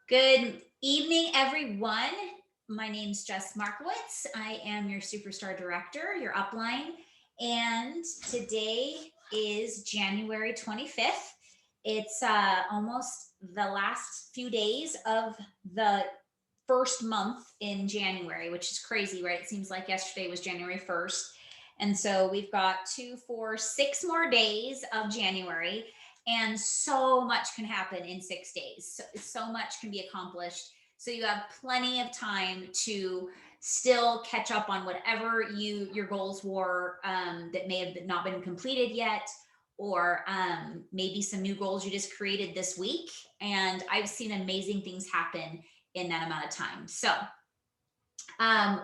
Good evening, everyone. My name's Jess Markowitz. I am your Superstar Director, your upline, and today is January 25th. It's almost the last few days of the first month in January, which is crazy, right? It seems like yesterday was January 1st. And so we've got 2, 4, 6 more days of January, and so much can happen in 6 days. So much can be accomplished. So you have plenty of time to still catch up on whatever your goals were that may have not been completed yet, or maybe some new goals you just created this week. And I've seen amazing things happen in that amount of time. So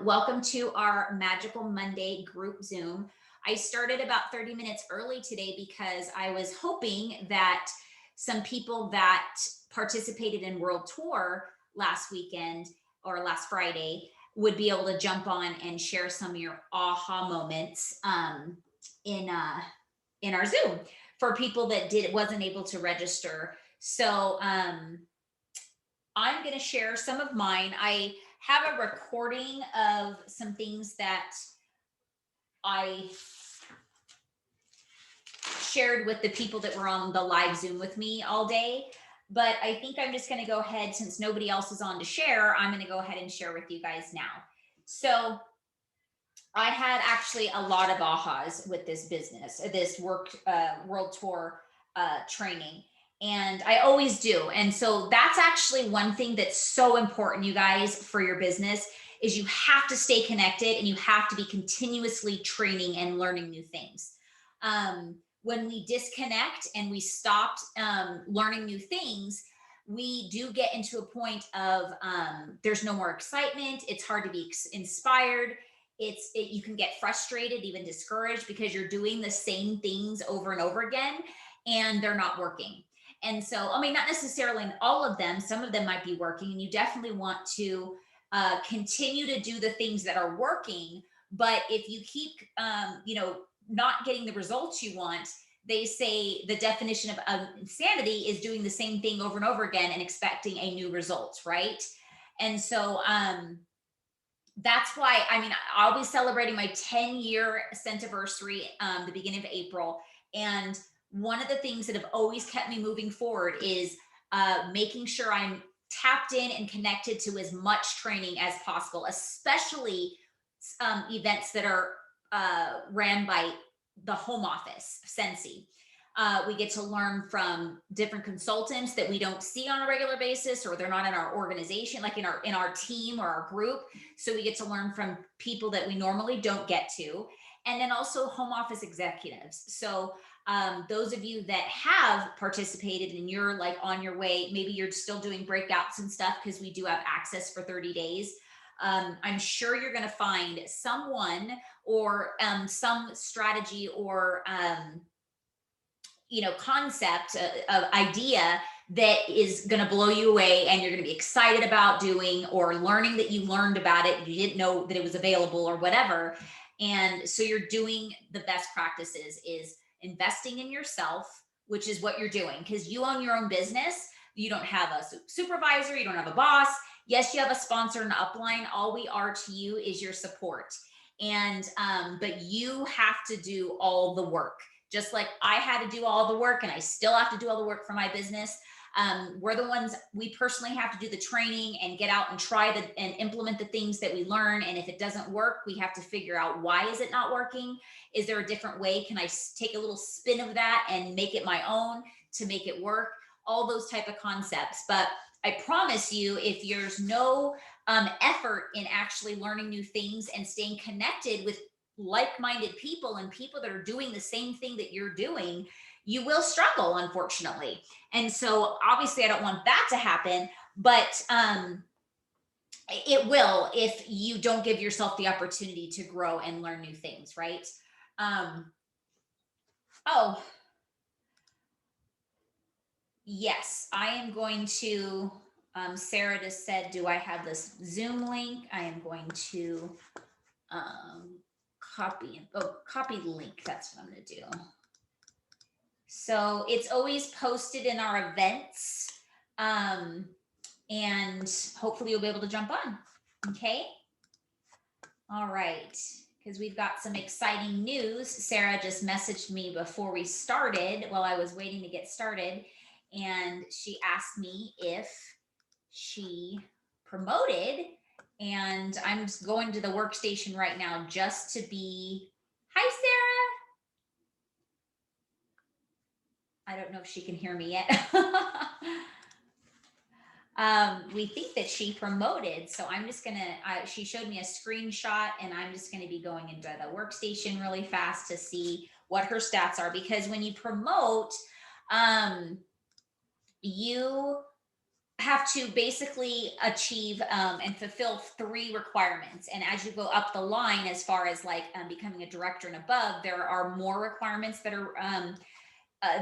welcome to our Magical Monday group Zoom. I started about 30 minutes early today because I was hoping that some people that participated in World Tour last weekend or last Friday would be able to jump on and share some of your aha moments in our Zoom for people that wasn't able to register. So I'm going to share some of mine. I have a recording of some things that I shared with the people that were on the live Zoom with me all day. But I think I'm just going to go ahead, since nobody else is on to share, I'm going to go ahead and share with you guys now. So I had actually a lot of ahas with this business, this world tour training. And I always do. And so that's actually one thing that's so important, you guys, for your business, is you have to stay connected and you have to be continuously training and learning new things. When we disconnect and we stopped learning new things, we do get into a point of there's no more excitement. It's hard to be inspired. You can get frustrated, even discouraged, because you're doing the same things over and over again and they're not working. And so, I mean, not necessarily in all of them, some of them might be working, and you definitely want to continue to do the things that are working. But if you keep, not getting the results you want, they say the definition of insanity is doing the same thing over and over again and expecting a new result, right? And so, that's why, I mean, I'll be celebrating my 10-year anniversary the beginning of April. And one of the things that have always kept me moving forward is making sure I'm tapped in and connected to as much training as possible, especially events that are ran by the home office, Sensi. We get to learn from different consultants that we don't see on a regular basis, or they're not in our organization, like in our team or our group. So we get to learn from people that we normally don't get to, and then also home office executives. So those of you that have participated and you're like on your way, maybe you're still doing breakouts and stuff, because we do have access for 30 days. I'm sure you're going to find someone or some strategy or concept, idea that is going to blow you away and you're going to be excited about doing, or learning that you learned about it, you didn't know that it was available or whatever. And so you're doing the best practices is investing in yourself, which is what you're doing, because you own your own business. You don't have a supervisor, you don't have a boss. Yes, you have a sponsor and upline. All we are to you is your support. And but you have to do all the work, just like I had to do all the work, and I still have to do all the work for my business. We're the ones, we personally have to do the training and get out and try and implement the things that we learn. And if it doesn't work, we have to figure out, why is it not working? Is there a different way? Can I take a little spin of that and make it my own to make it work? All those type of concepts. But I promise you, if there's no effort in actually learning new things and staying connected with like-minded people and people that are doing the same thing that you're doing, you will struggle, unfortunately. And so obviously I don't want that to happen, but it will if you don't give yourself the opportunity to grow and learn new things, right? Oh, yes, I am going to, Sarah just said, do I have this Zoom link? I am going to copy the link. That's what I'm going to do. So it's always posted in our events and hopefully you'll be able to jump on. Okay. All right. Because we've got some exciting news. Sarah just messaged me before we started while I was waiting to get started. And she asked me if she promoted. And I'm just going to the workstation right now just to be. Hi, Sarah. I don't know if she can hear me yet. We think that she promoted. So I'm just going to, she showed me a screenshot and I'm just going to be going into the workstation really fast to see what her stats are. Because when you promote, you have to basically achieve and fulfill 3 requirements. And as you go up the line, as far as like becoming a director and above, there are more requirements that are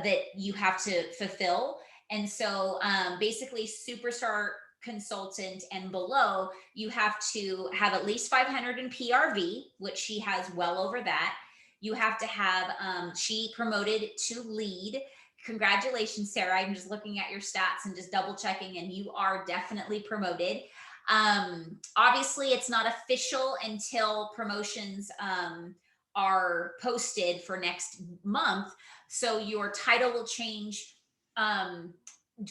that you have to fulfill. And so basically superstar consultant and below, you have to have at least 500 in PRV, which she has well over that. You have to have, she promoted to lead. Congratulations, Sarah. I'm just looking at your stats and just double checking, and you are definitely promoted. Obviously, it's not official until promotions are posted for next month. So your title will change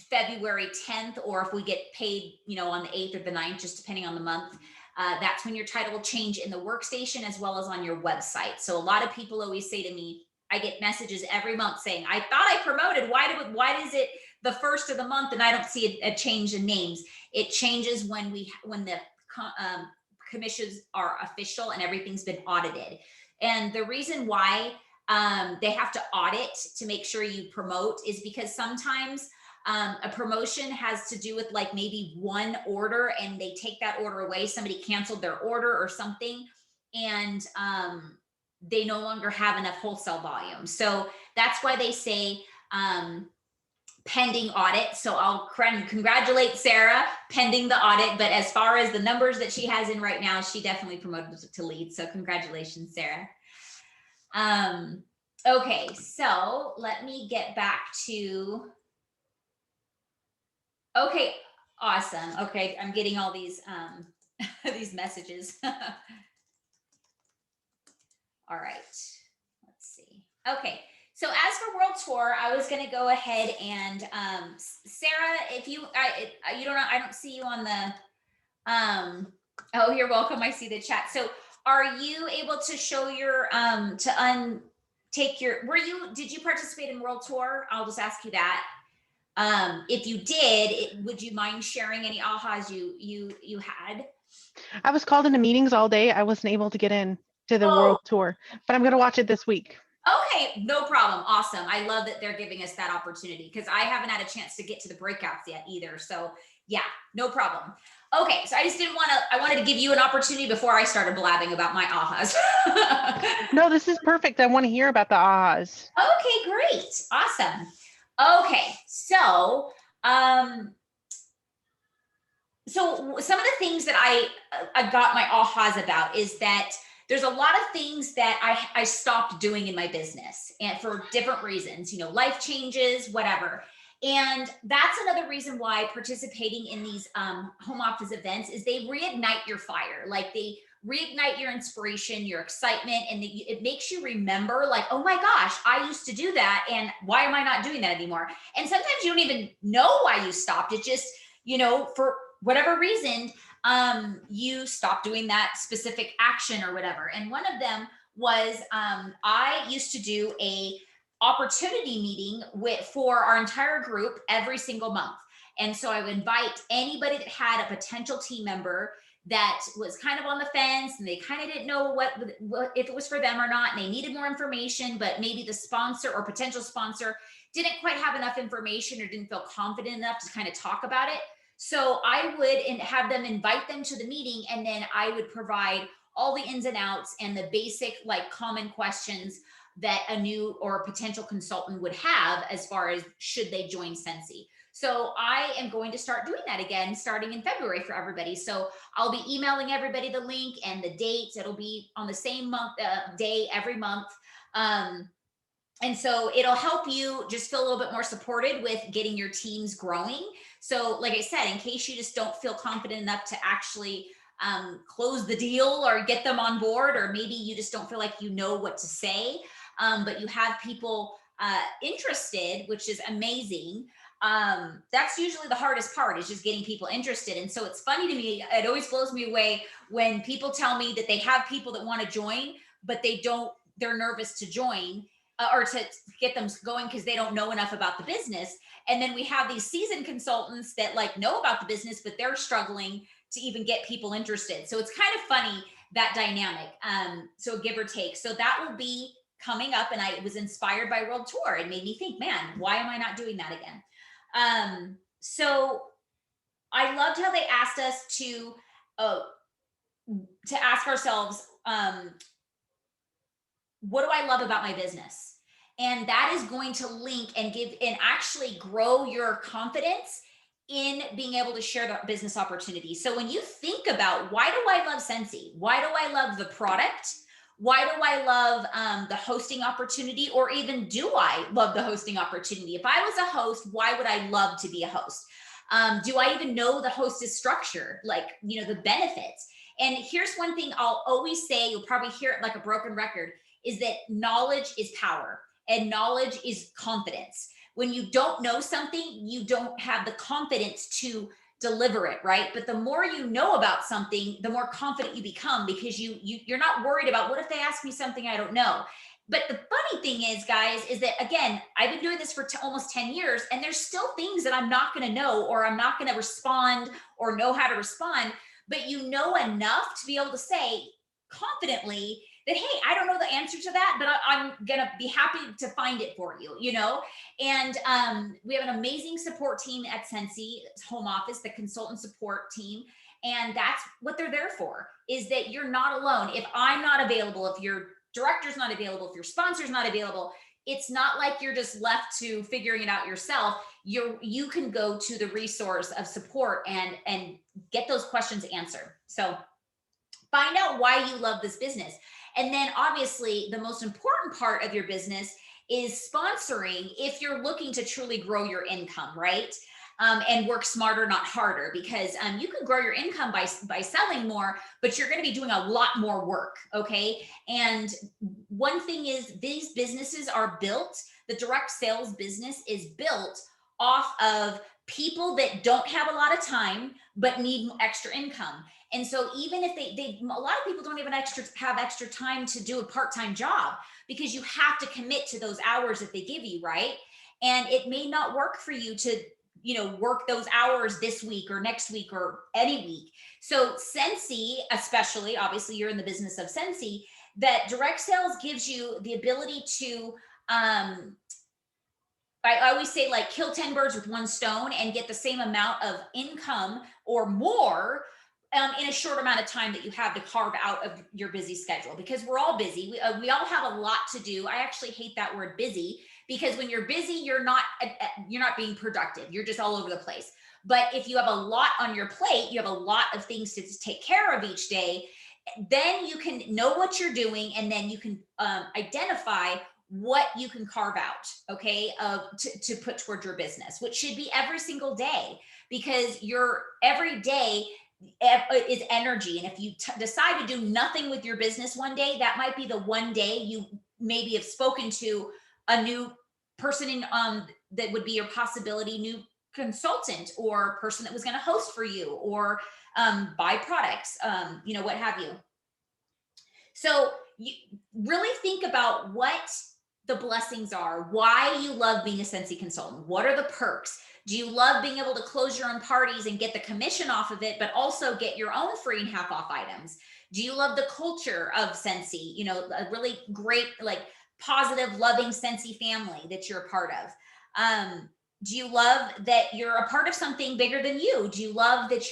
February 10th, or if we get paid, on the 8th or the 9th, just depending on the month. That's when your title will change in the workstation as well as on your website. So a lot of people always say to me, I get messages every month saying, I thought I promoted. Why is it the first of the month and I don't see a change in names? It changes when the commissions are official and everything's been audited. And the reason why they have to audit to make sure you promote is because sometimes a promotion has to do with like maybe one order and they take that order away. Somebody canceled their order or something, and they no longer have enough wholesale volume. So that's why they say pending audit. So I'll congratulate Sarah pending the audit. But as far as the numbers that she has in right now, she definitely promoted to lead. So congratulations, Sarah. Okay, so let me get back to, okay, awesome. Okay, I'm getting all these these messages. All right, let's see. Okay, so as for World Tour, I was going to go ahead and Sarah, if you you don't know, I don't see you on the oh, you're welcome. I see the chat. So are you able to show your did you participate in World Tour? I'll just ask you that. If you did, would you mind sharing any ahas you had? I was called into meetings all day. I wasn't able to get in to the World Tour, but I'm going to watch it this week. Okay, no problem. Awesome. I love that they're giving us that opportunity because I haven't had a chance to get to the breakouts yet either. So yeah, no problem. Okay, so I just I wanted to give you an opportunity before I started blabbing about my ahas. No, this is perfect. I want to hear about the ahas. Okay, great. Awesome. Okay, so some of the things that I got my ahas about is that there's a lot of things that I stopped doing in my business, and for different reasons, life changes, whatever. And that's another reason why participating in these home office events is they reignite your fire. Like they reignite your inspiration, your excitement, and it makes you remember like, oh my gosh, I used to do that. And why am I not doing that anymore? And sometimes you don't even know why you stopped. It just, for whatever reason, you stop doing that specific action or whatever. And one of them was I used to do a opportunity meeting for our entire group every single month. And so I would invite anybody that had a potential team member that was kind of on the fence and they kind of didn't know what if it was for them or not, and they needed more information, but maybe the sponsor or potential sponsor didn't quite have enough information or didn't feel confident enough to kind of talk about it. So I would have them invite them to the meeting, and then I would provide all the ins and outs and the basic like common questions that a new or potential consultant would have as far as should they join Sensi. So I am going to start doing that again starting in February for everybody. So I'll be emailing everybody the link and the dates. It'll be on the same month day every month. And so it'll help you just feel a little bit more supported with getting your teams growing. So, like I said, in case you just don't feel confident enough to actually close the deal or get them on board, or maybe you just don't feel like you know what to say, but you have people interested, which is amazing. That's usually the hardest part, is just getting people interested. And so it's funny to me, it always blows me away when people tell me that they have people that want to join, but they're nervous to join, or to get them going because they don't know enough about the business. And then we have these seasoned consultants that like know about the business, but they're struggling to even get people interested. So it's kind of funny, that dynamic. So give or take. So that will be coming up. And I was inspired by World Tour. It made me think, man, why am I not doing that again? So I loved how they asked us uh, to ask ourselves, what do I love about my business? And that is going to link and give and actually grow your confidence in being able to share the business opportunity. So when you think about, why do I love Scentsy? Why do I love the product? Why do I love the hosting opportunity? Or even, do I love the hosting opportunity? If I was a host, why would I love to be a host? Do I even know the hostess structure, like, the benefits? And here's one thing I'll always say, you'll probably hear it like a broken record, is that knowledge is power and knowledge is confidence. When you don't know something, you don't have the confidence to deliver it, right? But the more you know about something, the more confident you become, because you're not worried about, what if they ask me something I don't know. But the funny thing is, guys, is that, again, I've been doing this for almost 10 years, and there's still things that I'm not going to know, or I'm not going to respond or know how to respond. But you know enough to be able to say confidently that, hey, I don't know the answer to that, but I'm gonna be happy to find it for you. And we have an amazing support team at Scentsy home office, the consultant support team. And that's what they're there for, is that you're not alone. If I'm not available, if your director's not available, if your sponsor's not available, it's not like you're just left to figuring it out yourself. You can go to the resource of support and get those questions answered. So find out why you love this business. And then obviously the most important part of your business is sponsoring, if you're looking to truly grow your income, right? And work smarter, not harder, because you can grow your income by selling more, but you're going to be doing a lot more work. Okay. And one thing is, these businesses are built, the direct sales business is built off of people that don't have a lot of time, but need extra income. And so even if they a lot of people don't even have extra time to do a part-time job, because you have to commit to those hours that they give you, right? And it may not work for you to work those hours this week or next week or any week. So Scentsy, especially, obviously you're in the business of Scentsy, that direct sales gives you the ability to I always say, like, kill 10 birds with one stone and get the same amount of income or more in a short amount of time that you have to carve out of your busy schedule, because we're all busy. We all have a lot to do. I actually hate that word busy, because when you're busy, you're not being productive. You're just all over the place. But if you have a lot on your plate, you have a lot of things to take care of each day, then you can know what you're doing, and then you can identify what you can carve out, okay, to put towards your business, which should be every single day, because your every day is energy. And if you decide to do nothing with your business one day, that might be the one day you maybe have spoken to a new person that would be your possibility new consultant, or person that was going to host for you, or buy products, what have you. So you really think about what the blessings are, why you love being a Scentsy consultant. What are the perks? Do you love being able to close your own parties and get the commission off of it, but also get your own free and half off items? Do you love the culture of Scentsy? A really great, like, positive, loving Scentsy family that you're a part of. Do you love that you're a part of something bigger than you? Do you love that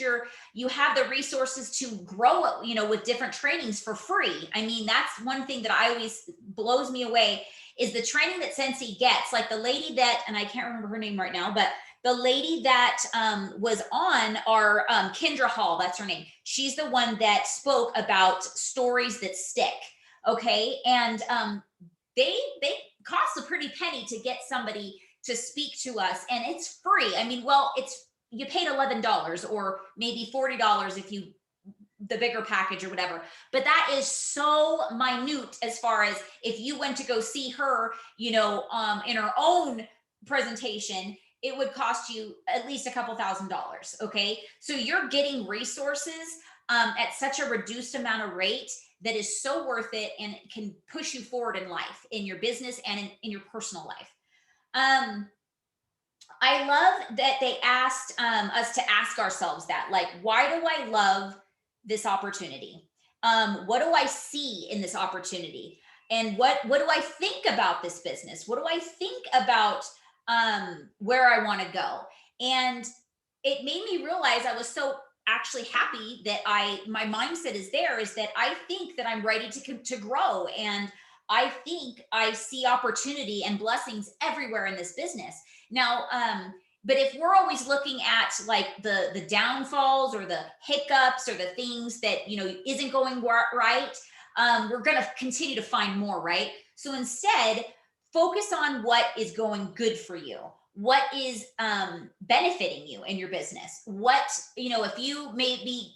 you have the resources to grow, with different trainings for free? I mean, that's one thing that I always blows me away, is the training that Scentsy gets. Like the lady that, and I can't remember her name right now, but the lady that was on our Kendra Hall, that's her name. She's the one that spoke about stories that stick. Okay. And they costs a pretty penny to get somebody to speak to us, and it's free. I mean, well, you paid $11 or maybe $40 if you the bigger package or whatever. But that is so minute as far as if you went to go see her, in her own presentation, it would cost you at least a couple $1,000s. Okay. So you're getting resources at such a reduced amount of rate that is so worth it and can push you forward in life, in your business and in your personal life. I love that they asked us to ask ourselves that, like, why do I love this opportunity? What do I see in this opportunity? And what do I think about this business? What do I think about where I want to go? And it made me realize I was so actually happy that my mindset is that I think that I'm ready to grow, and I think I see opportunity and blessings everywhere in this business. Now, but if we're always looking at like the downfalls or the hiccups or the things that isn't going right, we're going to continue to find more, right? So instead, focus on what is going good for you, what is benefiting you in your business. If you may be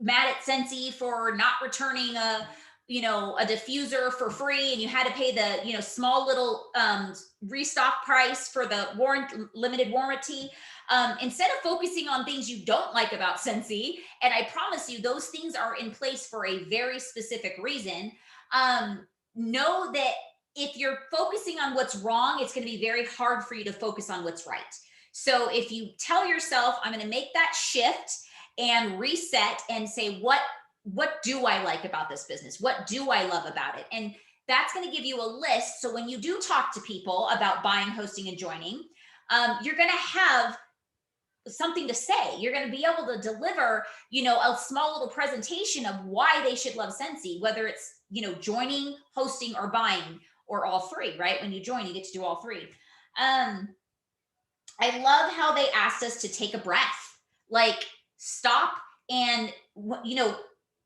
mad at Scentsy for not returning a diffuser for free, and you had to pay the small little restock price for the limited warranty, instead of focusing on things you don't like about Scentsy, and I promise you those things are in place for a very specific reason, know that if you're focusing on what's wrong, it's going to be very hard for you to focus on what's right. So if you tell yourself, I'm going to make that shift and reset and say, what do I like about this business? What do I love about it? And that's going to give you a list. So when you do talk to people about buying, hosting, and joining, you're going to have something to say. You're going to be able to deliver, a small little presentation of why they should love Scentsy, whether it's, joining, hosting, or buying, or all three, right? When you join, you get to do all three. I love how they asked us to take a breath, like stop. And,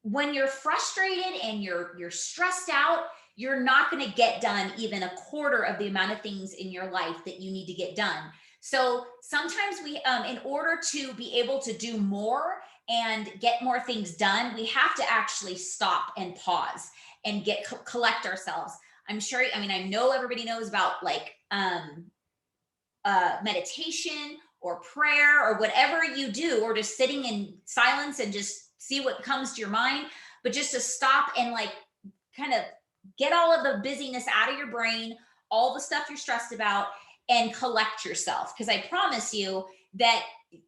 when you're frustrated and you're stressed out, you're not going to get done even a quarter of the amount of things in your life that you need to get done. So sometimes we, in order to be able to do more and get more things done, we have to actually stop and pause and collect ourselves. I know everybody knows about like meditation or prayer or whatever you do, or just sitting in silence and just see what comes to your mind, but just to stop and like kind of get all of the busyness out of your brain, all the stuff you're stressed about, and collect yourself. Because I promise you that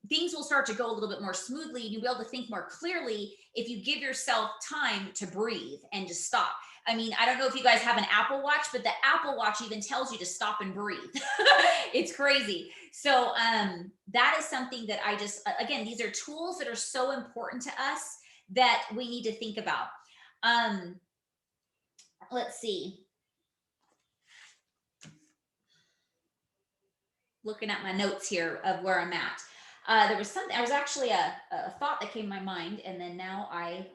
things will start to go a little bit more smoothly. You'll be able to think more clearly if you give yourself time to breathe and just stop. I mean, I don't know if you guys have an Apple Watch, but the Apple Watch even tells you to stop and breathe. It's crazy. So that is something that I just, again, these are tools that are so important to us that we need to think about. Let's see. Looking at my notes here of where I'm at. There was actually a thought that came to my mind, and then now I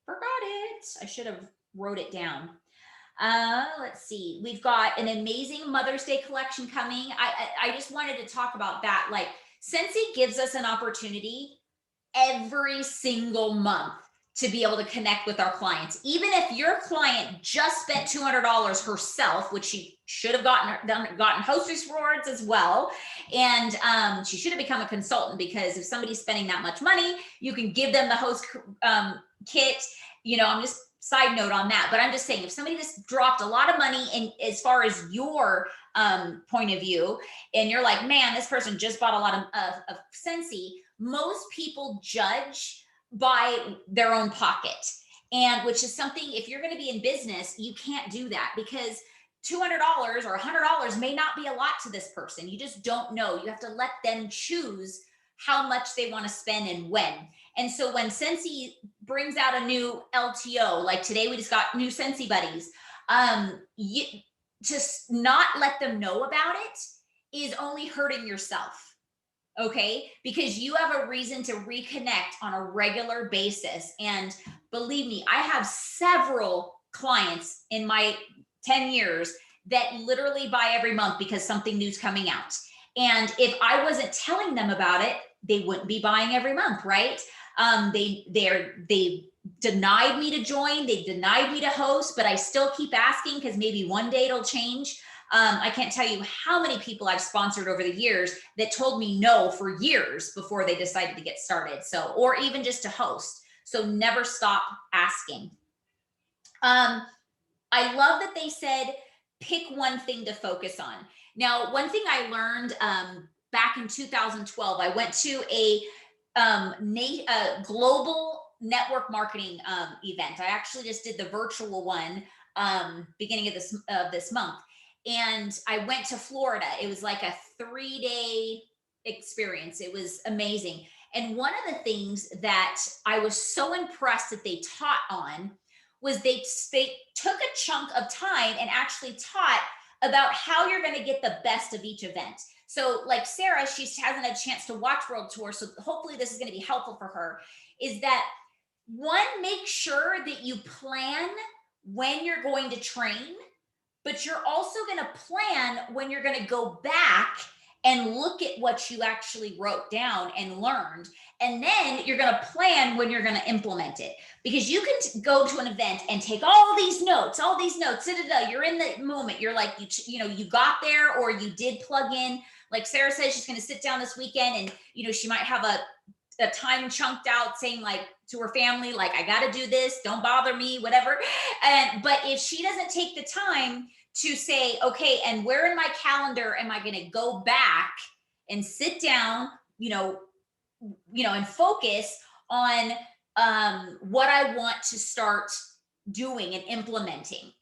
forgot it. I should have wrote it down. Let's see. We've got an amazing Mother's Day collection coming. I just wanted to talk about that. Like, Scentsy gives us an opportunity every single month to be able to connect with our clients. Even if your client just spent $200 herself, which she should have gotten hostess rewards as well. And she should have become a consultant, because if somebody's spending that much money, you can give them the host kit. I'm just side note on that, but I'm just saying, if somebody just dropped a lot of money in as far as your point of view, and you're like, man, this person just bought a lot of Scentsy, most people judge by their own pocket. And which is something, if you're going to be in business, you can't do that, because $200 or $100 may not be a lot to this person. You just don't know. You have to let them choose how much they want to spend and when. And so when Scentsy brings out a new LTO, like today we just got new Scentsy buddies, just not let them know about it is only hurting yourself. Okay, because you have a reason to reconnect on a regular basis. And believe me, I have several clients in my 10 years that literally buy every month because something new's coming out. And if I wasn't telling them about it, they wouldn't be buying every month, right? They denied me to join, they denied me to host, but I still keep asking because maybe one day it'll change. I can't tell you how many people I've sponsored over the years that told me no for years before they decided to get started. So, or even just to host. So never stop asking. I love that they said pick one thing to focus on. Now, one thing I learned back in 2012, I went to a global network marketing event. I actually just did the virtual one beginning of this month, and I went to Florida. It was like a 3-day experience. It was amazing. And one of the things that I was so impressed that they taught on was they took a chunk of time and actually taught about how you're going to get the best of each event. So like Sarah, she hasn't had a chance to watch World Tour, so hopefully this is going to be helpful for her, is that one, make sure that you plan when you're going to train, but you're also going to plan when you're going to go back and look at what you actually wrote down and learned. And then you're going to plan when you're going to implement it. Because you can go to an event and take all these notes, you're in the moment. You're like, you got there, or you did plug in. Like Sarah says, she's going to sit down this weekend, and, she might have a time chunked out saying, like, to her family, like, I got to do this, don't bother me, whatever. But if she doesn't take the time to say, okay, and where in my calendar am I going to go back and sit down, and focus on what I want to start doing and implementing.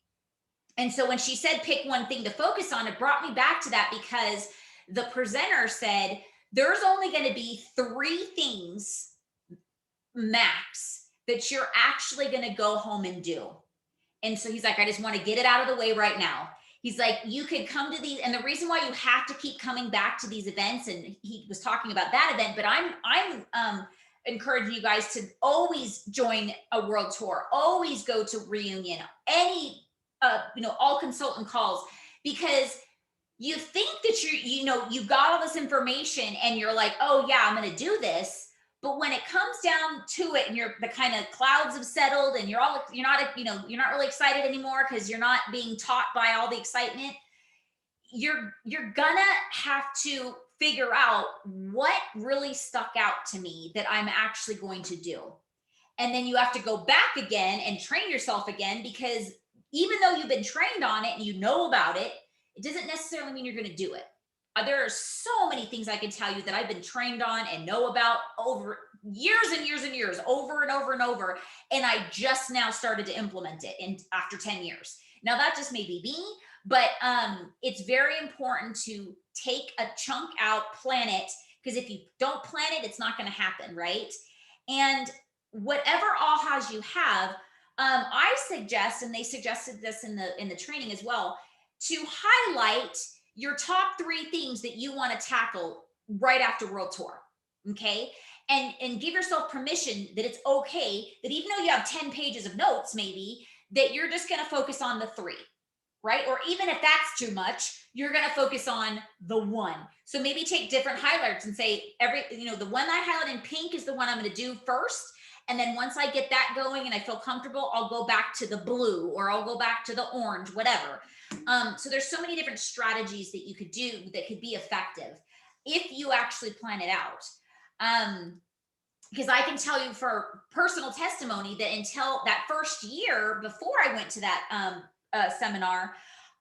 And so when she said pick one thing to focus on, it brought me back to that, because the presenter said there's only going to be 3 things max that you're actually going to go home and do. And so he's like, I just want to get it out of the way right now. He's like, you could come to these, and the reason why you have to keep coming back to these events, and he was talking about that event, but I'm encouraging you guys to always join a world tour, always go to reunion, any all consultant calls, because you think that you got all this information and you're like, oh yeah, I'm going to do this. But when it comes down to it, and the kind of clouds have settled, and you're not really excited anymore because you're not being taught by all the excitement, you're gonna have to figure out what really stuck out to me that I'm actually going to do. And then you have to go back again and train yourself again, because even though you've been trained on it and you know about it, it doesn't necessarily mean you're going to do it. There are so many things I can tell you that I've been trained on and know about over years and years and years, over and over and over. And I just now started to implement it after 10 years. Now that just may be me, but it's very important to take a chunk out, plan it, because if you don't plan it, it's not going to happen, right? And whatever ahas you have, I suggest, and they suggested this in the training as well, to highlight your top 3 things that you want to tackle right after World Tour. Okay. And give yourself permission that it's okay that even though you have 10 pages of notes, maybe, that you're just going to focus on the 3, right? Or even if that's too much, you're going to focus on the 1. So maybe take different highlights and say the one I highlight in pink is the one I'm going to do first. And then once I get that going and I feel comfortable, I'll go back to the blue, or I'll go back to the orange, whatever. So there's so many different strategies that you could do that could be effective if you actually plan it out. Because I can tell you for personal testimony that until that first year before I went to that seminar,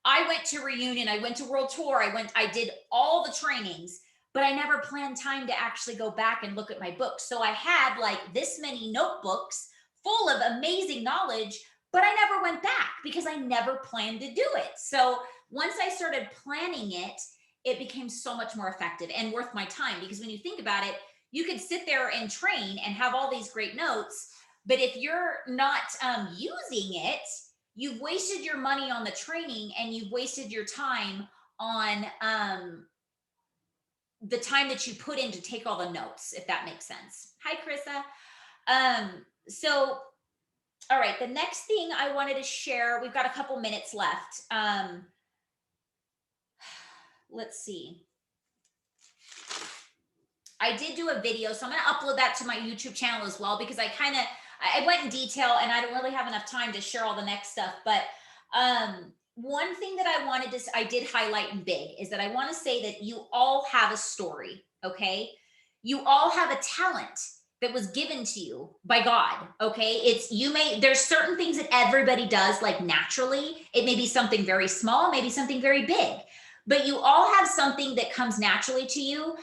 I went to reunion, I went to World Tour, I did all the trainings, but I never planned time to actually go back and look at my books. So I had like this many notebooks full of amazing knowledge, but I never went back because I never planned to do it. So once I started planning it, it became so much more effective and worth my time. Because when you think about it, you could sit there and train and have all these great notes, but if you're not using it, you've wasted your money on the training, and you've wasted your time on the time that you put in to take all the notes, if that makes sense. Hi, Carissa. So, all right, the next thing I wanted to share, we've got a couple minutes left. let's see. I did do a video, so I'm going to upload that to my YouTube channel as well, because I went in detail and I don't really have enough time to share all the next stuff. But one thing that I did highlight in big is that I want to say that you all have a story, okay? You all have a talent that was given to you by God, okay? There's certain things that everybody does like naturally. It may be something very small, maybe something very big, but you all have something that comes naturally to you,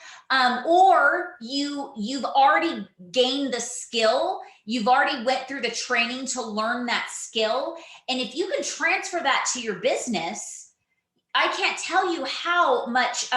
or you've already gained the skill. You've already went through the training to learn that skill. And if you can transfer that to your business, I can't tell you how much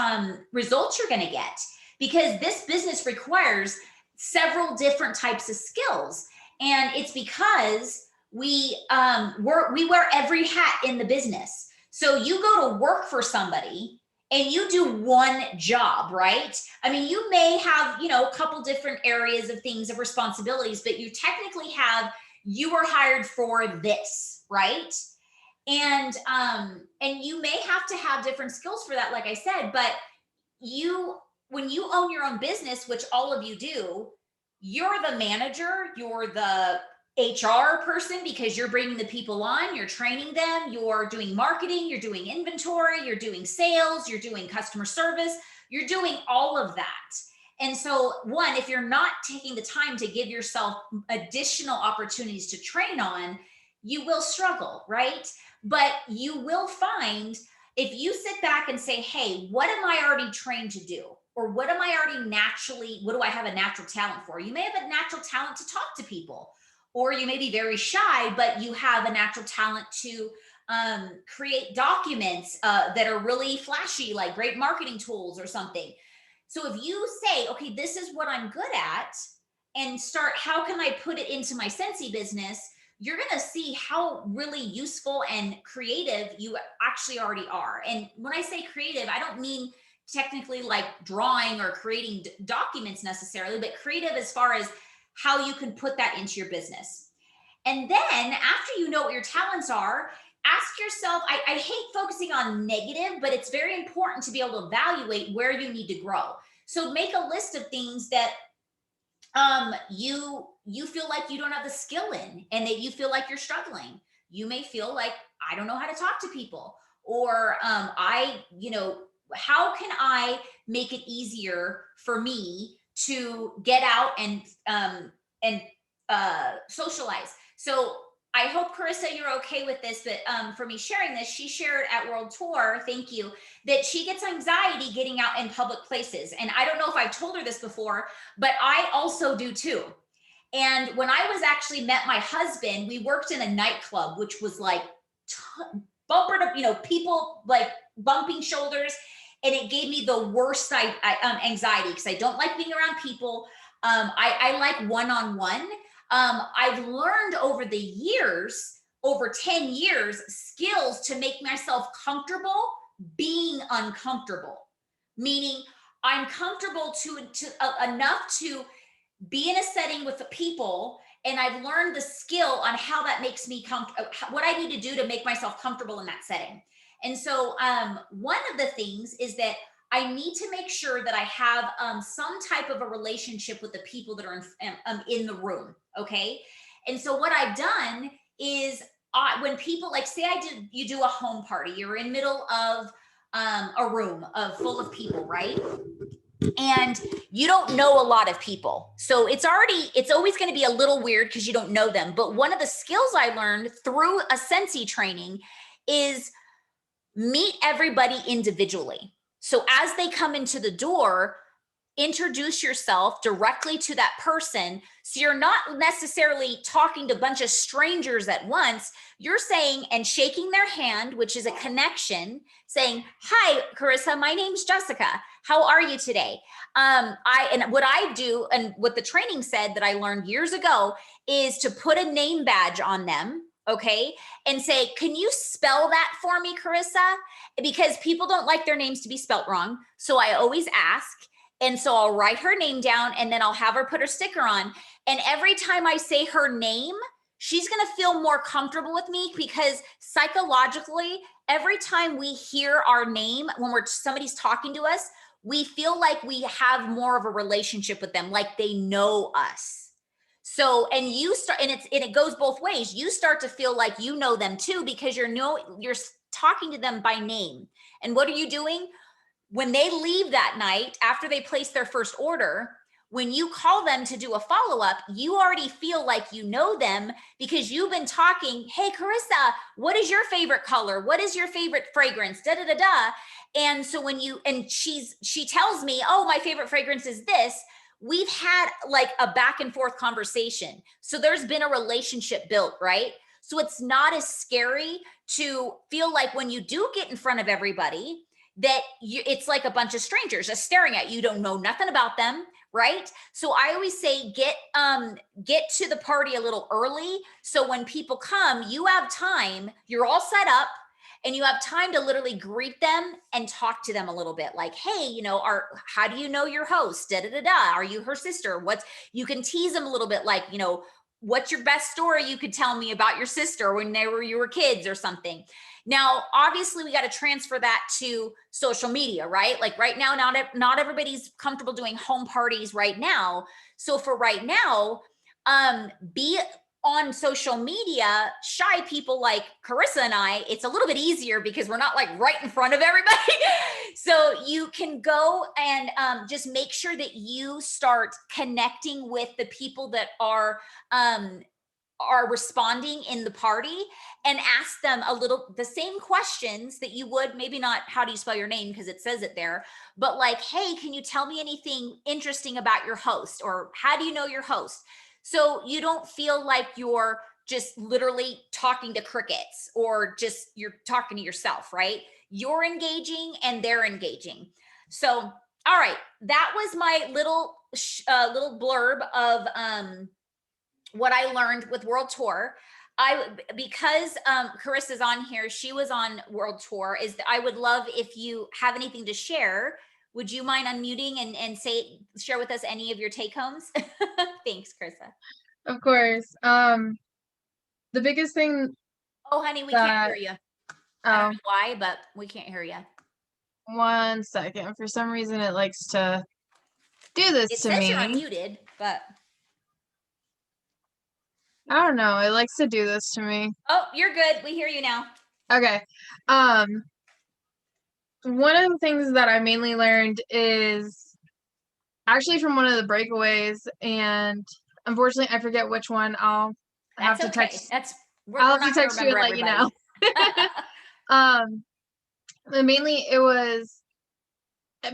results you're going to get, because this business requires several different types of skills. And it's because we wear every hat in the business. So you go to work for somebody and you do one job, right? I mean, you may have, a couple different areas of things, of responsibilities, but you technically you were hired for this, right? And you may have to have different skills for that, like I said, but when you own your own business, which all of you do, you're the manager, you're the HR person, because you're bringing the people on, you're training them, you're doing marketing, you're doing inventory, you're doing sales, you're doing customer service, you're doing all of that. And so one, if you're not taking the time to give yourself additional opportunities to train on, you will struggle, right? But you will find, if you sit back and say, hey, what am I already trained to do? Or what do I have a natural talent for? You may have a natural talent to talk to people, or you may be very shy, but you have a natural talent to create documents that are really flashy, like great marketing tools or something. So if you say, okay, this is what I'm good at, and start, how can I put it into my Scentsy business? You're going to see how really useful and creative you actually already are. And when I say creative, I don't mean technically like drawing or creating documents necessarily, but creative as far as how you can put that into your business. And then after you know what your talents are, ask yourself, I hate focusing on negative, but it's very important to be able to evaluate where you need to grow. So make a list of things that you feel like you don't have the skill in, and that you feel like you're struggling. You may feel like, I don't know how to talk to people, or how can I make it easier for me to get out and socialize? So I hope, Carissa, you're okay with this, but for me sharing this, she shared at World Tour, thank you, that she gets anxiety getting out in public places. And I don't know if I've told her this before, but I also do too. And when I was actually met my husband, we worked in a nightclub, which was like bumper to, people like bumping shoulders. And it gave me the worst anxiety, because I don't like being around people. I like one-on-one. I've learned over the years, over 10 years, skills to make myself comfortable being uncomfortable. Meaning I'm comfortable enough to be in a setting with the people, and I've learned the skill on how that makes me what I need to do to make myself comfortable in that setting. And so one of the things is that I need to make sure that I have some type of a relationship with the people that are in the room, okay? And so what I've done is when people, like say you do a home party, you're in middle of a room full of people, right? And you don't know a lot of people. So it's always going to be a little weird because you don't know them. But one of the skills I learned through a Scentsy training is meet everybody individually. So as they come into the door, introduce yourself directly to that person. So you're not necessarily talking to a bunch of strangers at once. You're saying and shaking their hand, which is a connection, saying, hi, Carissa, my name's Jessica. How are you today? And what I do, and what the training said that I learned years ago, is to put a name badge on them, okay? And say, can you spell that for me, Carissa? Because people don't like their names to be spelt wrong. So I always ask. And so I'll write her name down, and then I'll have her put her sticker on. And every time I say her name, she's going to feel more comfortable with me, because psychologically, every time we hear our name, when somebody's talking to us, we feel like we have more of a relationship with them, like they know us. So, and you start, and it goes both ways. You start to feel like you know them too, because you're talking to them by name. And what are you doing? When they leave that night, after they place their first order, when you call them to do a follow-up, you already feel like you know them, because you've been talking, hey, Carissa, what is your favorite color? What is your favorite fragrance? Da, da, da, da. And so she tells me, oh, my favorite fragrance is this. We've had like a back and forth conversation. So there's been a relationship built, right? So it's not as scary to feel like when you do get in front of everybody, that it's like a bunch of strangers just staring at you. You don't know nothing about them, right? So I always say get to the party a little early, so when people come, you have time, you're all set up, and you have time to literally greet them and talk to them a little bit, like, hey, how do you know your host? Da da da da. Are you her sister? You can tease them a little bit, like, what's your best story you could tell me about your sister when you were kids or something. Now, obviously, we got to transfer that to social media, right? Like right now, not everybody's comfortable doing home parties right now. So for right now, be on social media. Shy people like Carissa and I, it's a little bit easier because we're not like right in front of everybody. So you can go and just make sure that you start connecting with the people that are responding in the party, and ask them the same questions that you would, maybe not how do you spell your name because it says it there, but like, hey, can you tell me anything interesting about your host, or how do you know your host? So you don't feel like you're just literally talking to crickets, or just you're talking to yourself, right? You're engaging and they're engaging. So, all right, that was my little blurb of what I learned with World Tour. Because Carissa's on here, she was on World Tour. I would love if you have anything to share. Would you mind unmuting and share with us any of your take homes? Thanks, Carissa. Of course. The biggest thing. Oh, honey, we can't hear you. I don't know why, but we can't hear you. 1 second. For some reason, it likes to do this to me. It says you're unmuted, but I don't know. It likes to do this to me. Oh, you're good. We hear you now. Okay. One of the things that I mainly learned is actually from one of the breakaways, and unfortunately I forget which one. I'll have to text. I'll have to text you and let you know. Mainly it was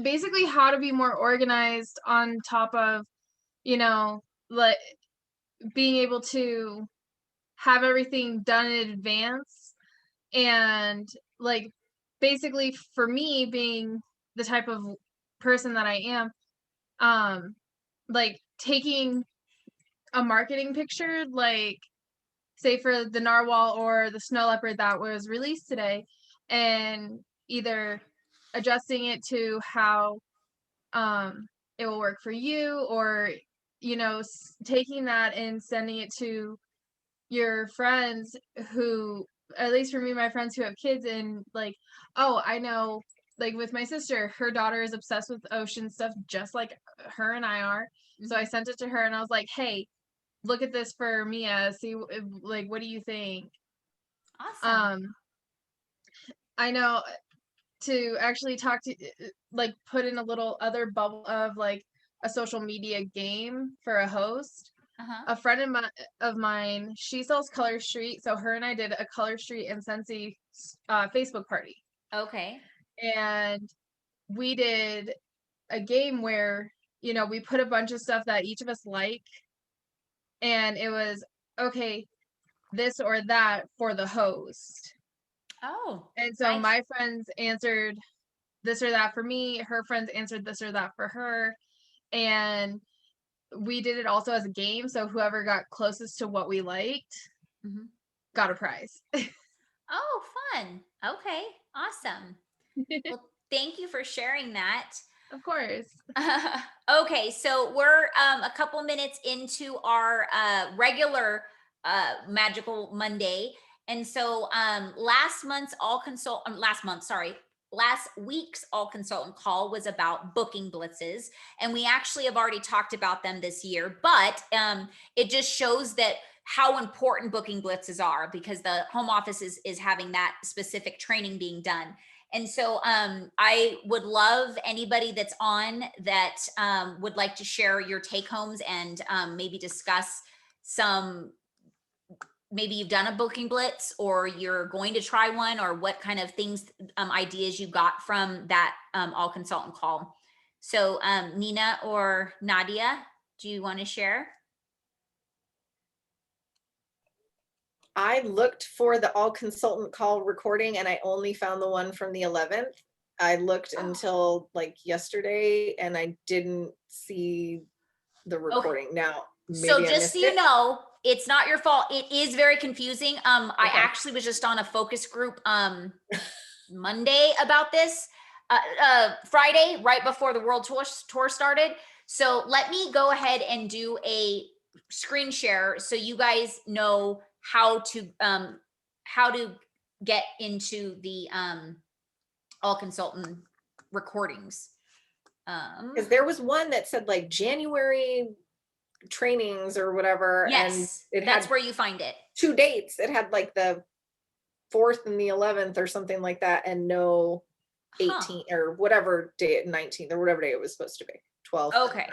basically how to be more organized, on top of, like being able to have everything done in advance. And like basically for me, being the type of person that I am, like taking a marketing picture, like say for the narwhal or the snow leopard that was released today, and either adjusting it to how it will work for you, or taking that and sending it to your friends who, at least for me, my friends who have kids, and like, oh, I know, like with my sister, her daughter is obsessed with ocean stuff just like her and I are. Mm-hmm. So I sent it to her and I was like, hey, look at this for Mia, see like, what do you think? Awesome. I know, to actually talk to, like, put in a little other bubble of like a social media game for a host. A friend of mine, she sells Color Street, so her and I did a Color Street and Scentsy Facebook party. Okay. And we did a game where, we put a bunch of stuff that each of us like, and it was, okay, this or that for the host. Oh. And so nice. My friends answered this or that for me, her friends answered this or that for her, and we did it also as a game, so whoever got closest to what we liked got a prize. Oh, fun. Okay, awesome. Well, thank you for sharing that. Of course. Okay, so we're a couple minutes into our regular Magical Monday. And so last week's all consultant call was about booking blitzes. And we actually have already talked about them this year, but it just shows that how important booking blitzes are, because the home office is having that specific training being done. And so I would love anybody that's on that would like to share your take homes and maybe discuss some, maybe you've done a booking blitz or you're going to try one, or what kind of things, ideas you got from that all consultant call. So Nina or Nadia, do you want to share? I looked for the all consultant call recording and I only found the one from the 11th. I looked until like yesterday and I didn't see the recording. Now, maybe So I just missed so you it. know, it's not your fault. It is very confusing. I Okay. actually was just on a focus group Monday about this, Friday, right before the world tour started. So let me go ahead and do a screen share so you guys know how to get into the all consultant recordings. Because there was one that said like January trainings or whatever. Yes, and that's had where you find it. 2 dates. It had like the 4th and the 11th or something like that, and no 18 or whatever day, 19th or whatever day it was supposed to be, 12th. Okay.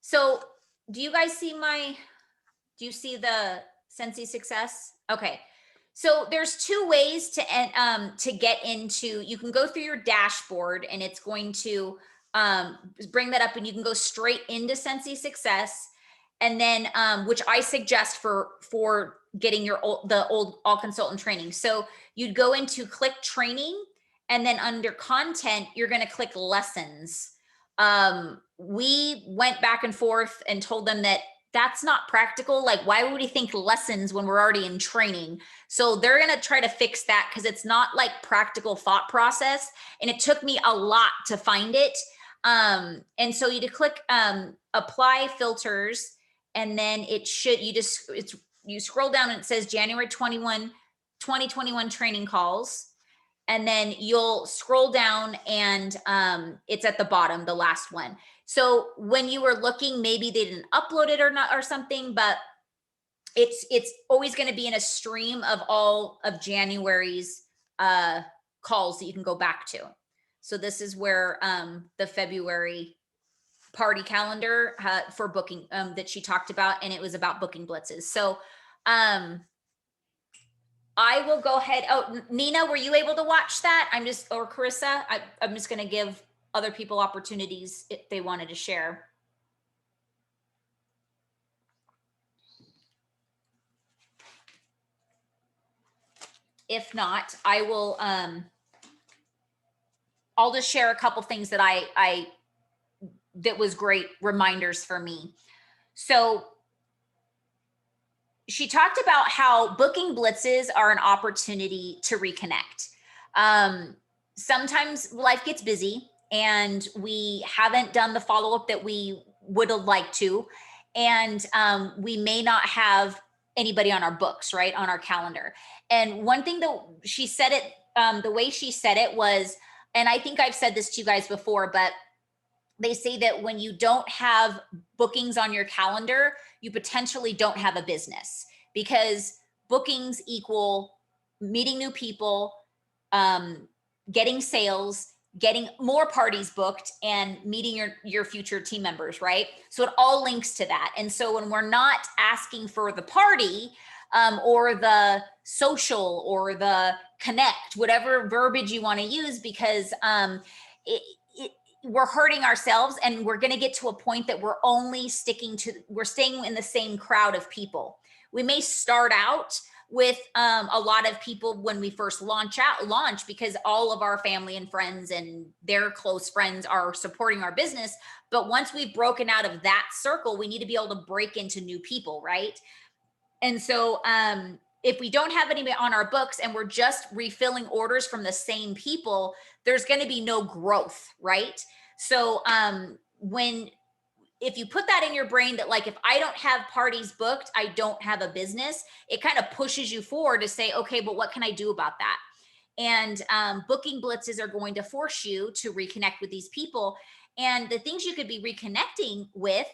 So do you guys see do you see the Sensi Success? Okay. So there's 2 ways to get into, you can go through your dashboard and it's going to bring that up and you can go straight into Sensi Success. And then, which I suggest for getting the old all consultant training. So you'd go into click training, and then under content, you're going to click lessons. We went back and forth and told them that that's not practical. Like, why would we think lessons when we're already in training? So they're going to try to fix that, because it's not like practical thought process. And it took me a lot to find it. And so you click apply filters, and then you scroll down and it says January 2021 training calls. And then you'll scroll down and it's at the bottom, the last one. So when you were looking, maybe they didn't upload it or not or something, but it's always going to be in a stream of all of January's calls that you can go back to. So this is where the February party calendar for booking that she talked about, and it was about booking blitzes. So I will go ahead. Oh, Nina, were you able to watch that? Or Carissa, I'm just going to give other people opportunities if they wanted to share. If not, I will, I'll just share a couple things that that was great reminders for me. So she talked about how booking blitzes are an opportunity to reconnect. Sometimes life gets busy and we haven't done the follow-up that we would have liked to. And we may not have anybody on our books, right, on our calendar. And one thing that she said it, the way she said it was, and I think I've said this to you guys before, but they say that when you don't have bookings on your calendar, you potentially don't have a business, because bookings equal meeting new people, getting sales, getting more parties booked, and meeting your future team members, right? So it all links to that. And so when we're not asking for the party or the social or the connect, whatever verbiage you want to use, because we're hurting ourselves, and we're going to get to a point that we're staying in the same crowd of people. We may start out with a lot of people when we first launch because all of our family and friends and their close friends are supporting our business. But once we've broken out of that circle, we need to be able to break into new people, right? And so if we don't have anybody on our books and we're just refilling orders from the same people, there's going to be no growth, right? So when if you put that in your brain that like, if I don't have parties booked, I don't have a business, it kind of pushes you forward to say, okay, but what can I do about that? And booking blitzes are going to force you to reconnect with these people. And the things you could be reconnecting with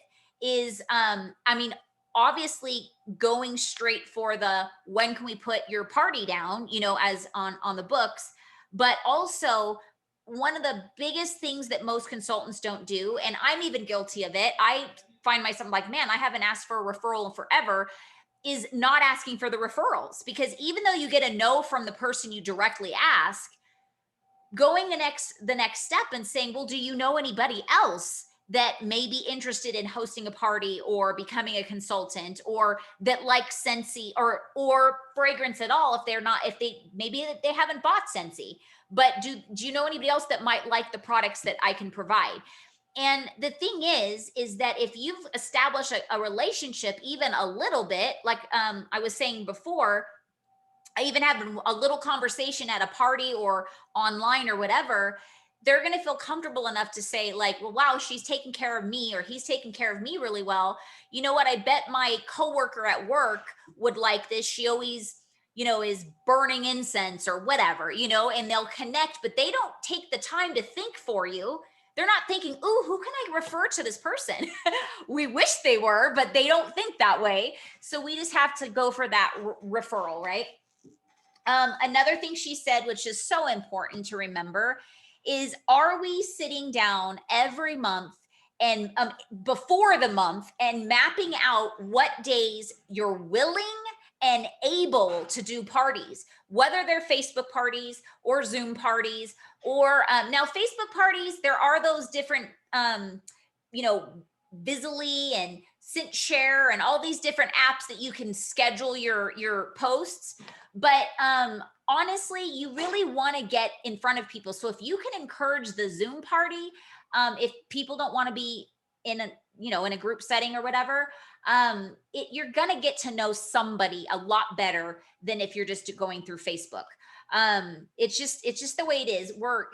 is, I mean, obviously going straight for the, when can we put your party down, you know, as on the books, but also one of the biggest things that most consultants don't do, and I'm even guilty of it, I find myself like, man, I haven't asked for a referral in forever, is not asking for the referrals. Because even though you get a no from the person you directly ask, going the next step and saying, well, do you know anybody else that may be interested in hosting a party or becoming a consultant, or that likes Scentsy or fragrance at all, if they maybe they haven't bought Scentsy, but do you know anybody else that might like the products that I can provide? And the thing is that if you've established a relationship, even a little bit, like I was saying before, I even have a little conversation at a party or online or whatever, they're going to feel comfortable enough to say like, well, wow, she's taking care of me, or he's taking care of me really well. You know what? I bet my coworker at work would like this. She always, you know, is burning incense or whatever, you know, and they'll connect, but they don't take the time to think for you. They're not thinking, ooh, who can I refer to this person? We wish they were, but they don't think that way. So we just have to go for that referral, right? Another thing she said, which is so important to remember, is are we sitting down every month and before the month and mapping out what days you're willing and able to do parties, whether they're Facebook parties or Zoom parties, or now Facebook parties, there are those different, you know, Busily and ScentShare and all these different apps that you can schedule your posts. But honestly, you really want to get in front of people. So if you can encourage the Zoom party, if people don't want to be in a, you know, in a group setting or whatever, you're going to get to know somebody a lot better than if you're just going through Facebook. It's just the way it is.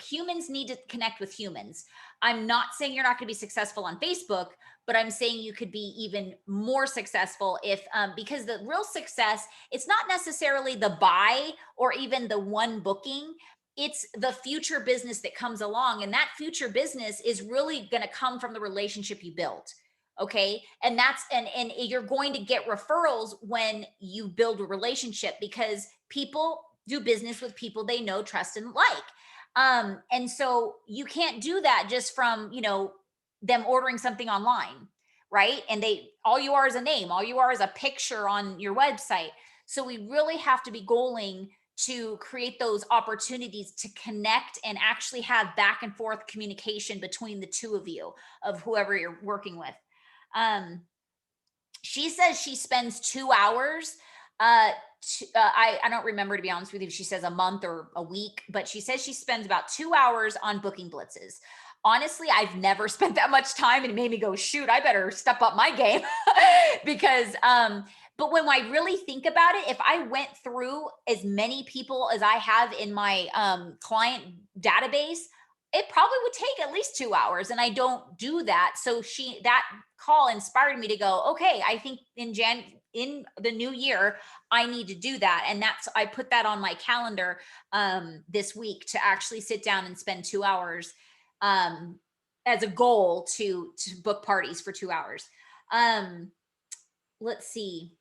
Humans need to connect with humans. I'm not saying you're not going to be successful on Facebook, but I'm saying you could be even more successful if, because the real success, it's not necessarily the buy or even the one booking. It's the future business that comes along. And that future business is really going to come from the relationship you build. Okay. And and you're going to get referrals when you build a relationship, because people do business with people they know, trust, and like. And so you can't do that just from, you know, them ordering something online, right? And all you are is a name, all you are is a picture on your website. So we really have to be goaling to create those opportunities to connect and actually have back and forth communication between the two of you, of whoever you're working with. She says she spends 2 hours. I don't remember, to be honest with you, if she says a month or a week, but she says she spends about 2 hours on booking blitzes. Honestly, I've never spent that much time, and it made me go, shoot, I better step up my game. Because, but when I really think about it, if I went through as many people as I have in my client database, it probably would take at least 2 hours, and I don't do that. So that call inspired me to go, okay, I think in the new year, I need to do that. And I put that on my calendar this week to actually sit down and spend 2 hours as a goal to book parties for 2 hours. Let's see.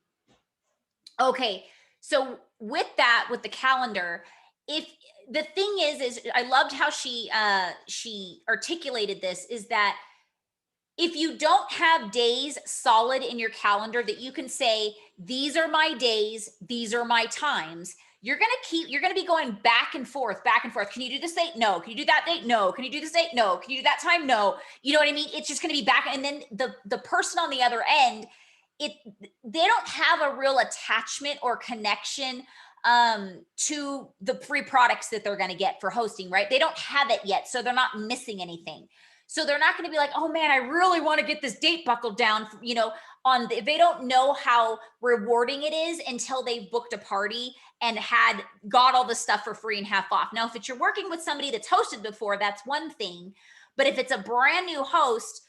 Okay. So with the calendar, if the thing is I loved how she articulated this, is that if you don't have days solid in your calendar that you can say, these are my days, these are my times, you're going to be going back and forth. Can you do this date? No. Can you do that date? No. Can you do this date? No. Can you do that time? No. You know what I mean? It's just going to be back. And then the person on the other end, they don't have a real attachment or connection to the free products that they're going to get for hosting, right? They don't have it yet. So they're not missing anything. So they're not going to be like, oh man, I really want to get this date buckled down, you know, they don't know how rewarding it is until they've booked a party and got all the stuff for free and half off. Now, if you're working with somebody that's hosted before, that's one thing. But if it's a brand new host,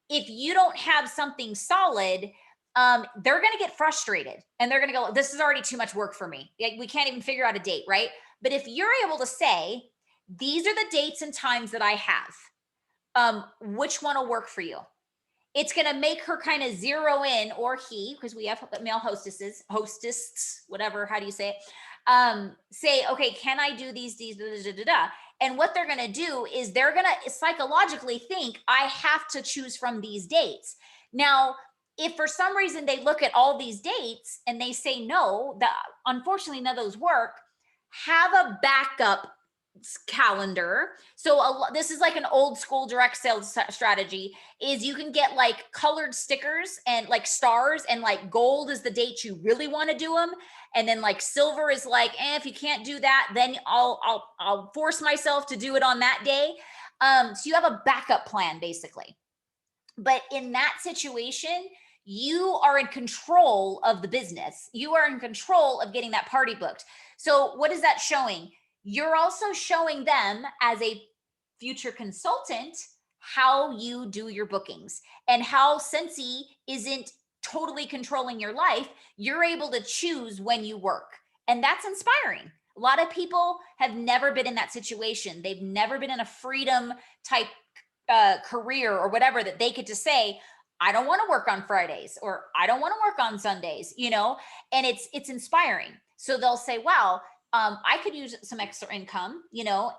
if you don't have something solid, they're going to get frustrated and they're going to go, this is already too much work for me. Like, we can't even figure out a date, right? But if you're able to say, these are the dates and times that I have, which one will work for you? It's going to make her kind of zero in, or he, because we have male hostesses, whatever, how do you say it? Say, okay, can I do these, and what they're going to do is they're going to psychologically think, I have to choose from these dates. Now, if for some reason they look at all these dates and they say no, that unfortunately none of those work, have a backup calendar. So this is like an old school direct sales strategy, is you can get like colored stickers and like stars, and like gold is the date you really want to do them, and then like silver is like, if you can't do that, then I'll force myself to do it on that day. So you have a backup plan basically. But in that situation, you are in control of the business. You are in control of getting that party booked. So what is that showing? You're also showing them as a future consultant how you do your bookings, and how Scentsy isn't totally controlling your life. You're able to choose when you work. And that's inspiring. A lot of people have never been in that situation. They've never been in a freedom type career or whatever, that they get to say, I don't want to work on Fridays, or I don't want to work on Sundays, and it's inspiring. So they'll say, wow, I could use some extra income,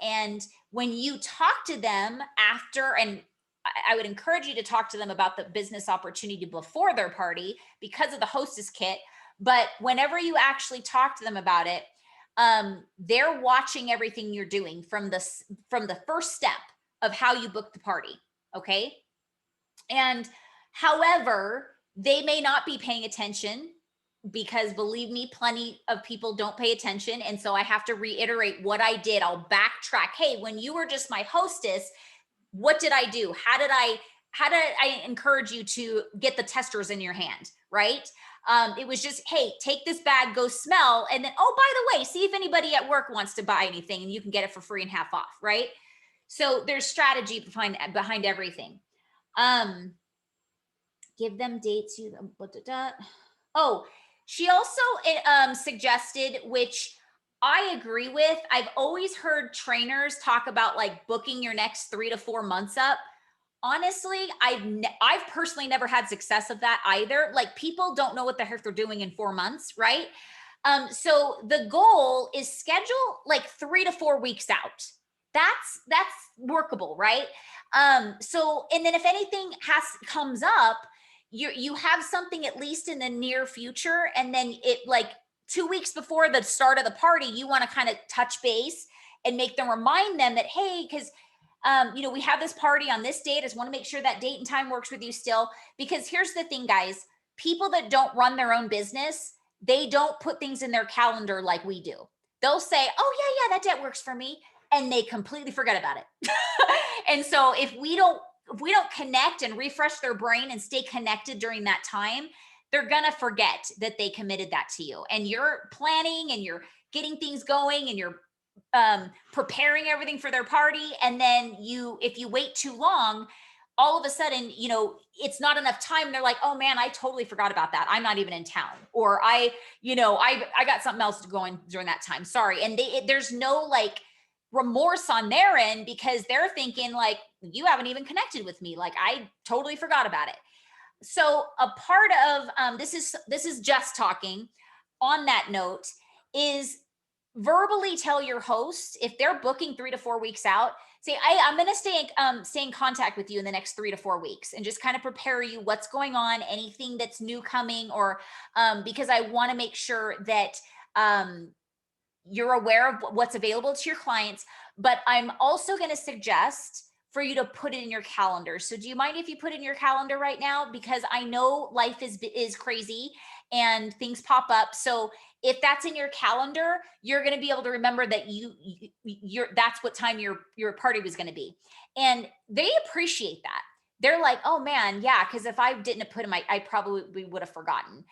and when you talk to them after, and I would encourage you to talk to them about the business opportunity before their party because of the hostess kit. But whenever you actually talk to them about it, they're watching everything you're doing from the first step of how you book the party. Okay. And however, they may not be paying attention, because believe me, plenty of people don't pay attention. And so I have to reiterate what I did. I'll backtrack. Hey, when you were just my hostess, what did I do? How did I encourage you to get the testers in your hand? Right. It was just, hey, take this bag, go smell. And then, oh, by the way, see if anybody at work wants to buy anything, and you can get it for free and half off. Right. So there's strategy behind everything. Give them dates. Oh, she also suggested, which I agree with. I've always heard trainers talk about like booking your next 3 to 4 months up. Honestly, I've personally never had success of that either. Like, people don't know what the heck they're doing in 4 months, right? So the goal is schedule like 3 to 4 weeks out. That's workable, right? So, and then if anything comes up, you have something at least in the near future, and then it like 2 weeks before the start of the party, you want to kind of touch base and remind them that, hey, because we have this party on this date. I just want to make sure that date and time works with you still. Because here's the thing, guys, people that don't run their own business, they don't put things in their calendar like we do. They'll say, oh yeah, that date works for me, and they completely forget about it. And so if we don't connect and refresh their brain and stay connected during that time, they're going to forget that they committed that to you. And you're planning and you're getting things going and you're preparing everything for their party. And then if you wait too long, all of a sudden, it's not enough time. They're like, oh man, I totally forgot about that. I'm not even in town. Or I got something else going during that time. Sorry. And there's no like remorse on their end, because they're thinking like, you haven't even connected with me. Like, I totally forgot about it. So a part of this is just talking on that note, is verbally tell your host, if they're booking 3 to 4 weeks out, say, I'm going to stay in contact with you in the next 3 to 4 weeks, and just kind of prepare you what's going on, anything that's new coming, or because I want to make sure that you're aware of what's available to your clients. But I'm also going to suggest for you to put it in your calendar. So do you mind if you put it in your calendar right now? Because I know life is crazy and things pop up. So if that's in your calendar, you're going to be able to remember that that's what time your party was going to be. And they appreciate that. They're like, oh man, yeah, because if I didn't put them, I probably would have forgotten.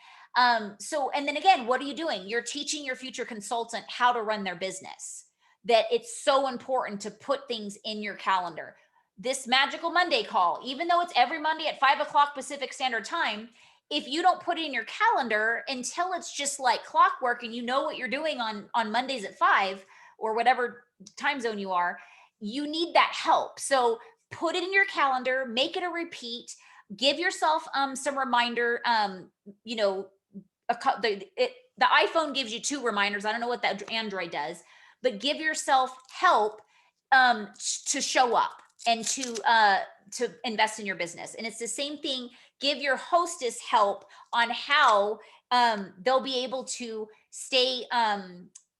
So, and then again, what are you doing? You're teaching your future consultant how to run their business, that it's so important to put things in your calendar. this magical Monday call, even though it's every Monday at 5 o'clock Pacific Standard Time, if you don't put it in your calendar until it's just like clockwork and you know what you're doing on Mondays at 5 or whatever time zone you are, you need that help. So put it in your calendar, make it a repeat, give yourself some reminder. You know, the iPhone gives you 2 reminders. I don't know what that Android does, but give yourself help to show up and to invest in your business. And it's the same thing. Give your hostess help on how they'll be able to stay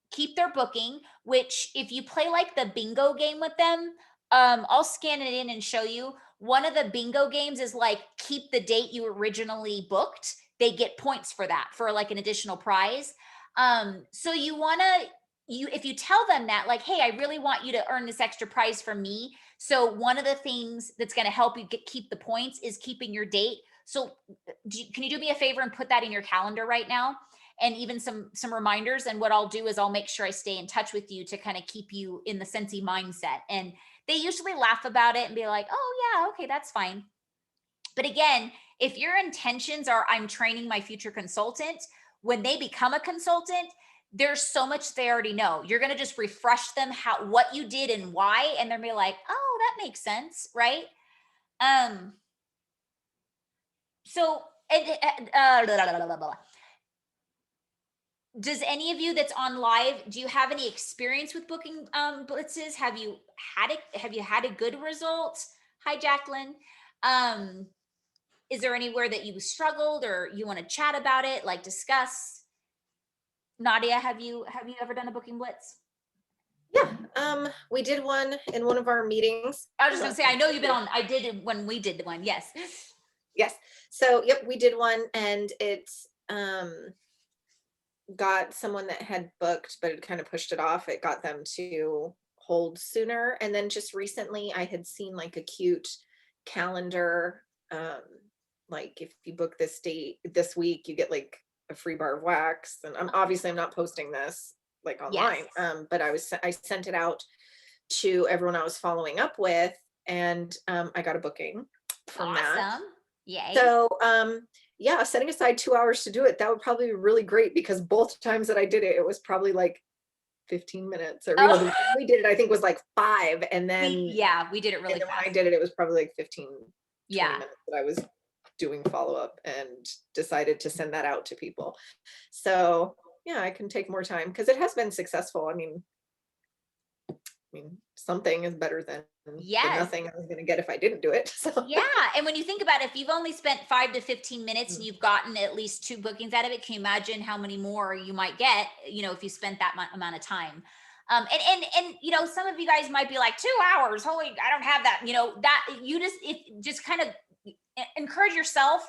keep their booking, which if you play like the bingo game with them, I'll scan it in and show you. One of the bingo games is like keep the date you originally booked. They get points for that, for like an additional prize. So you want to, if you tell them that, like, hey, I really want you to earn this extra prize from me. So one of the things that's going to help you keep the points is keeping your date. So can you do me a favor and put that in your calendar right now? And even some reminders. And what I'll do is I'll make sure I stay in touch with you to kind of keep you in the Scentsy mindset. And they usually laugh about it and be like, oh yeah, okay, that's fine. But again, if your intentions are I'm training my future consultant, when they become a consultant, there's so much they already know. You're going to just refresh them what you did and why, and they'll be like, oh, that makes sense, right? So does any of you that's on live, do you have any experience with booking blitzes? Have you had a good result? Hi, Jacqueline. Is there anywhere that you struggled or you want to chat about it, like discuss? Nadia, have you ever done a booking blitz? Yeah, we did one in one of our meetings. I was just gonna say, I know you've been on. I did it when we did the one. Yes. Yes. So, yep, we did one, and it's got someone that had booked, but it kind of pushed it off. It got them to hold sooner. And then just recently I had seen like a cute calendar. Like if you book this date this week, you get like a free bar of wax. And I'm not posting this like online. Yes. But I sent it out to everyone I was following up with, and I got a booking from that. Awesome. Yay. So yeah, setting aside 2 hours to do it, that would probably be really great, because both times that I did it, it was probably like 15 minutes, or you know, the way we did it, I think was like 5, and then we did it really fast. When I did it, it was probably like 15 20 Yeah. minutes that I was doing follow-up, and decided to send that out to people. So yeah, I can take more time because it has been successful. I mean, something is better than nothing I was going to get if I didn't do it. So. Yeah. And when you think about it, if you've only spent 5 to 15 minutes and you've gotten at least 2 bookings out of it, can you imagine how many more you might get, you know, if you spent that amount of time? And you know, some of you guys might be like 2 hours. Holy, I don't have that, you know, that you just kind of encourage yourself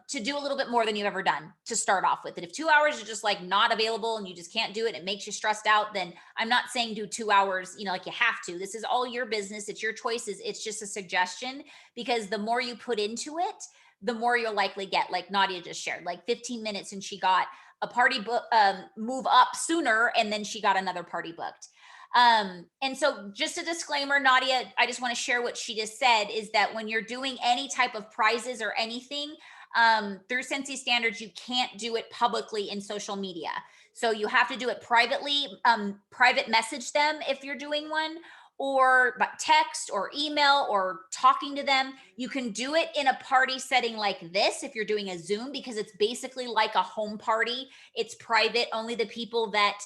to do a little bit more than you've ever done to start off with. And if 2 hours is just like not available and you just can't do it, it makes you stressed out, then I'm not saying do 2 hours, you know, like you have to. This is all your business. It's your choices. It's just a suggestion, because the more you put into it, the more you'll likely get, like Nadia just shared, like 15 minutes and she got a party book, move up sooner, and then she got another party booked. And so just a disclaimer, Nadia, I just want to share what she just said, is that when you're doing any type of prizes or anything, through Scentsy standards, you can't do it publicly in social media. So you have to do it privately, private message them if you're doing one, or by text or email or talking to them. You can do it in a party setting like this if you're doing a Zoom, because it's basically like a home party. It's private. Only the people that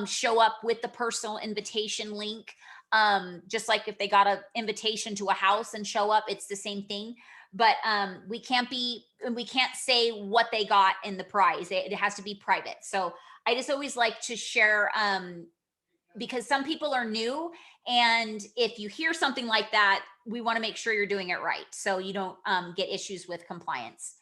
show up with the personal invitation link, just like if they got an invitation to a house and show up, it's the same thing. But we can't say what they got in the prize. It has to be private. So I just always like to share, because some people are new, and if you hear something like that, we want to make sure you're doing it right, so you don't get issues with compliance.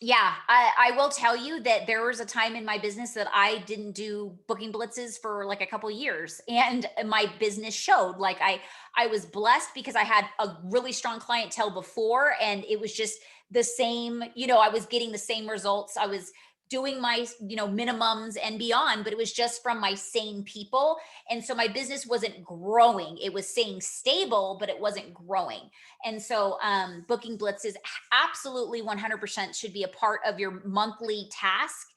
Yeah, I will tell you that there was a time in my business that I didn't do booking blitzes for like a couple of years, and my business showed. Like I was blessed because I had a really strong clientele before, and it was just the same, you know, I was getting the same results. I was doing my, minimums and beyond, but it was just from my same people. And so my business wasn't growing. It was staying stable, but it wasn't growing. And so booking blitzes absolutely 100% should be a part of your monthly task.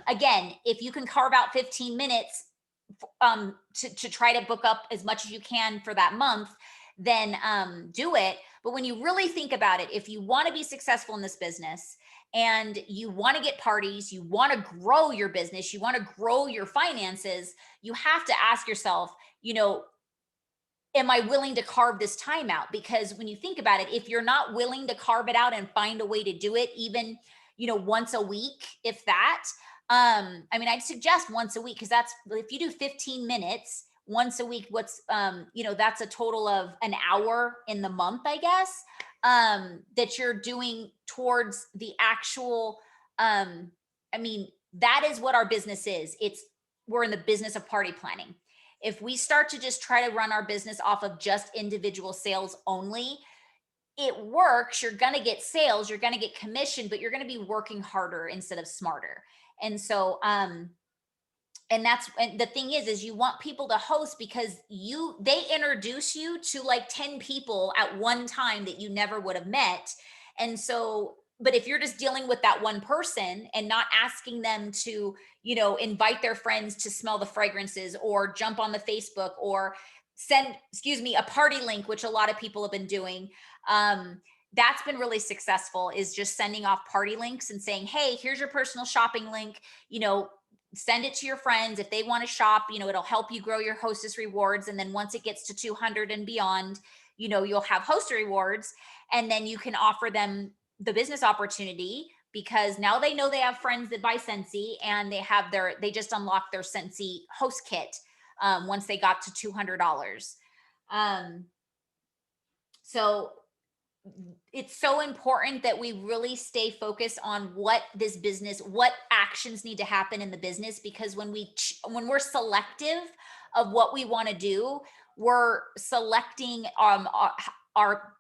Again, if you can carve out 15 minutes to try to book up as much as you can for that month, then do it. But when you really think about it, if you want to be successful in this business and you want to get parties, you want to grow your business, you want to grow your finances, you have to ask yourself, am I willing to carve this time out? Because when you think about it, if you're not willing to carve it out and find a way to do it, even, once a week, if that, I'd suggest once a week, because that's, if you do 15 minutes once a week, what's, that's a total of an hour in the month, I guess, that you're doing towards the actual, that is what our business is. We're in the business of party planning. If we start to just try to run our business off of just individual sales only, it works. You're going to get sales, you're going to get commission, but you're going to be working harder instead of smarter. And so, and the thing is you want people to host because they introduce you to like 10 people at one time that you never would have met. And so, but if you're just dealing with that one person and not asking them to, invite their friends to smell the fragrances or jump on the Facebook or send, a party link, which a lot of people have been doing. That's been really successful, is just sending off party links and saying, hey, here's your personal shopping link, send it to your friends. If they want to shop, it'll help you grow your hostess rewards. And then once it gets to 200 and beyond, you'll have host rewards, and then you can offer them the business opportunity, because now they know they have friends that buy Scentsy, and they just unlocked their Scentsy host kit once they got to $200. So it's so important that we really stay focused on what actions need to happen in the business, because when we're selective of what we want to do, we're selecting our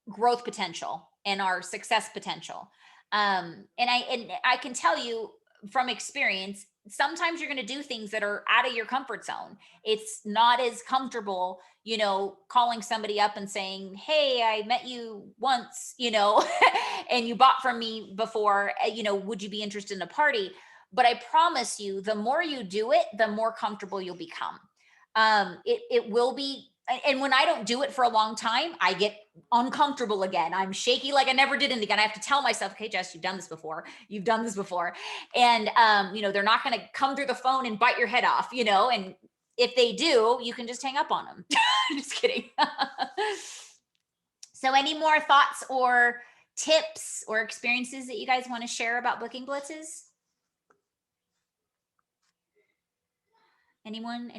growth potential and our success potential. And I can tell you from experience, sometimes you're going to do things that are out of your comfort zone. It's not as comfortable, calling somebody up and saying, hey, I met you once, and you bought from me before, would you be interested in a party? But I promise you, the more you do it, the more comfortable you'll become. It will be. And when I don't do it for a long time, I get uncomfortable again. I'm shaky like I never did it again. I have to tell myself, okay, Jess, you've done this before. You've done this before. And, they're not going to come through the phone and bite your head off, and if they do, you can just hang up on them. Just kidding. So any more thoughts or tips or experiences that you guys want to share about booking blitzes? Anyone?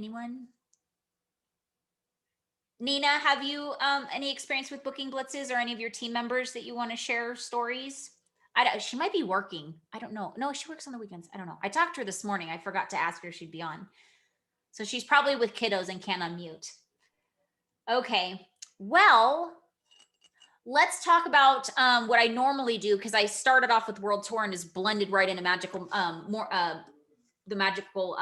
Nina, have you any experience with booking blitzes, or any of your team members that you want to share stories? She might be working. I don't know. No, she works on the weekends. I don't know. I talked to her this morning. I forgot to ask her if she'd be on. So she's probably with kiddos and can't unmute. Okay. Well, let's talk about what I normally do, because I started off with World Tour and is blended right into Magical the Magical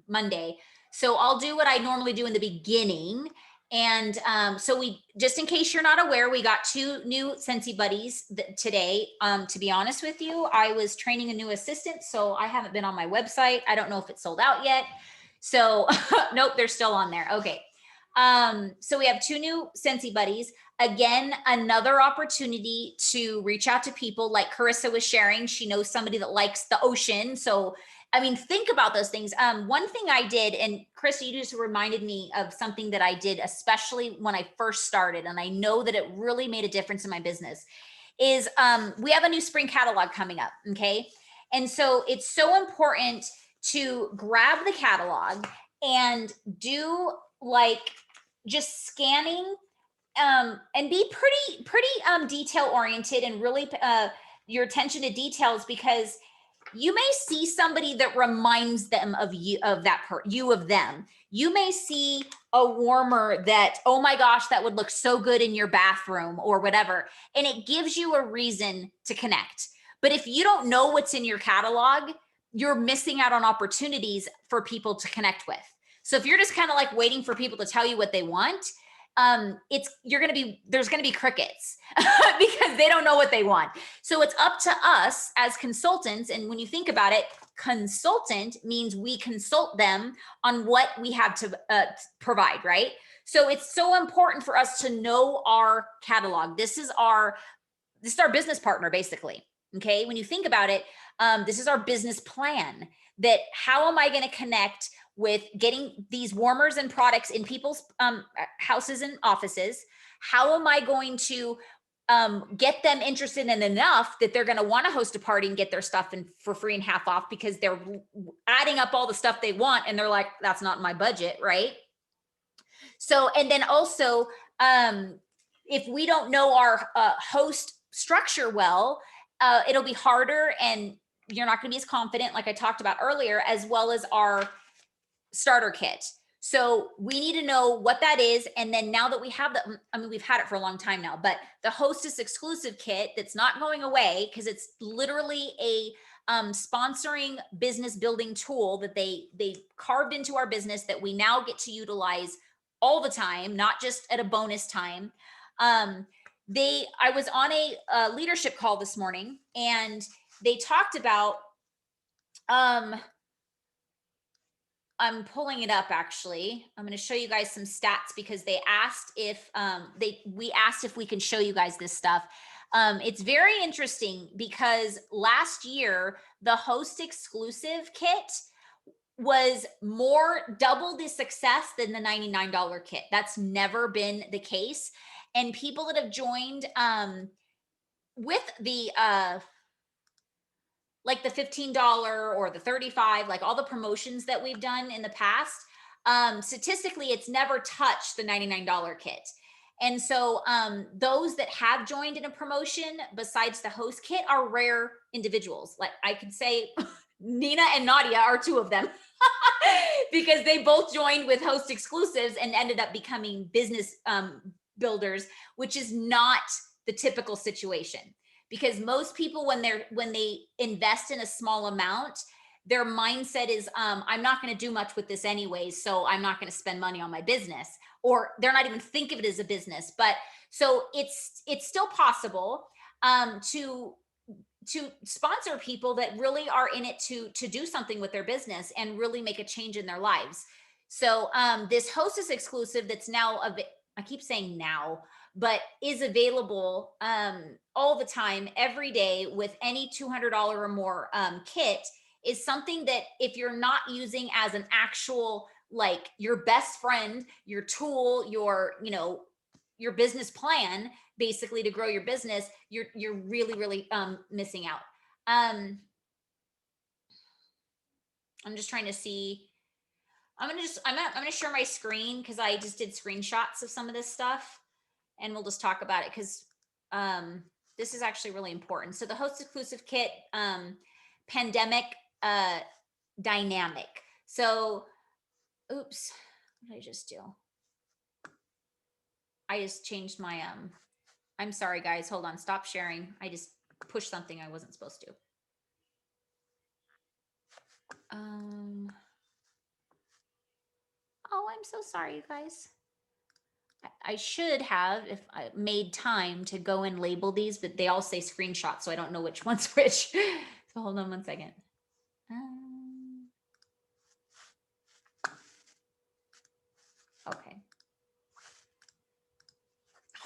Monday. So I'll do what I normally do in the beginning. And so just in case you're not aware, we got 2 new Scentsy buddies today. To be honest with you, I was training a new assistant, so I haven't been on my website. I don't know if it's sold out yet. So nope, they're still on there. Okay. So we have 2 new Scentsy buddies. Again, another opportunity to reach out to people like Carissa was sharing. She knows somebody that likes the ocean. So think about those things. One thing I did, and Chris, you just reminded me of something that I did, especially when I first started, and I know that it really made a difference in my business, is we have a new spring catalog coming up, okay? And so it's so important to grab the catalog and do just scanning and be pretty detail oriented, and really your attention to details, because you may see somebody that reminds them of you, of them. You may see a warmer that, oh my gosh, that would look so good in your bathroom or whatever. And it gives you a reason to connect. But if you don't know what's in your catalog, you're missing out on opportunities for people to connect with. So if you're just kind of like waiting for people to tell you what they want, there's going to be crickets because they don't know what they want. So it's up to us as consultants. And when you think about it, consultant means we consult them on what we have to provide, right? So it's so important for us to know our catalog. This is our business partner, basically. Okay. When you think about it, this is our business plan. That how am I going to connect with getting these warmers and products in people's houses and offices? How am I going to get them interested in enough that they're going to want to host a party and get their stuff in for free and half off because they're adding up all the stuff they want and they're like, that's not my budget, right? So, and then also, if we don't know our host structure well, it'll be harder and you're not going to be as confident, like I talked about earlier, as well as our starter kit. So we need to know what that is. And then now that we have that, I mean, we've had it for a long time now, but the Hostess exclusive kit that's not going away because it's literally a sponsoring business building tool that they carved into our business that we now get to utilize all the time, not just at a bonus time. I was on a leadership call this morning and they talked about, I'm pulling it up actually. I'm going to show you guys some stats because they asked if we asked if we can show you guys this stuff. It's very interesting because last year the host exclusive kit was double the success than the $99 kit. That's never been the case. And people that have joined with the like the $15 or the $35, like all the promotions that we've done in the past, statistically, it's never touched the $99 kit. And so those that have joined in a promotion besides the host kit are rare individuals. Like I could say Nina and Nadia are two of them because they both joined with host exclusives and ended up becoming business builders, which is not the typical situation. Because most people, when they invest in a small amount, their mindset is, I'm not going to do much with this anyways, so I'm not going to spend money on my business, or they're not even think of it as a business. But so it's still possible to sponsor people that really are in it to do something with their business and really make a change in their lives. So this Hostess exclusive that's now I keep saying now, but is available all the time, every day with any $200 or more kit is something that if you're not using as an actual, like your best friend, your tool, your business plan, basically to grow your business, you're really, really missing out. I'm just trying to see. I'm gonna share my screen because I just did screenshots of some of this stuff. And we'll just talk about it because this is actually really important. So the host exclusive kit, pandemic dynamic. So, oops, what did I just do? I just changed my, I'm sorry guys, hold on, stop sharing. I just pushed something I wasn't supposed to. Oh, I'm so sorry, you guys. I should have, if I made time to go and label these, but they all say screenshot, so I don't know which one's which. So hold on one second. Okay.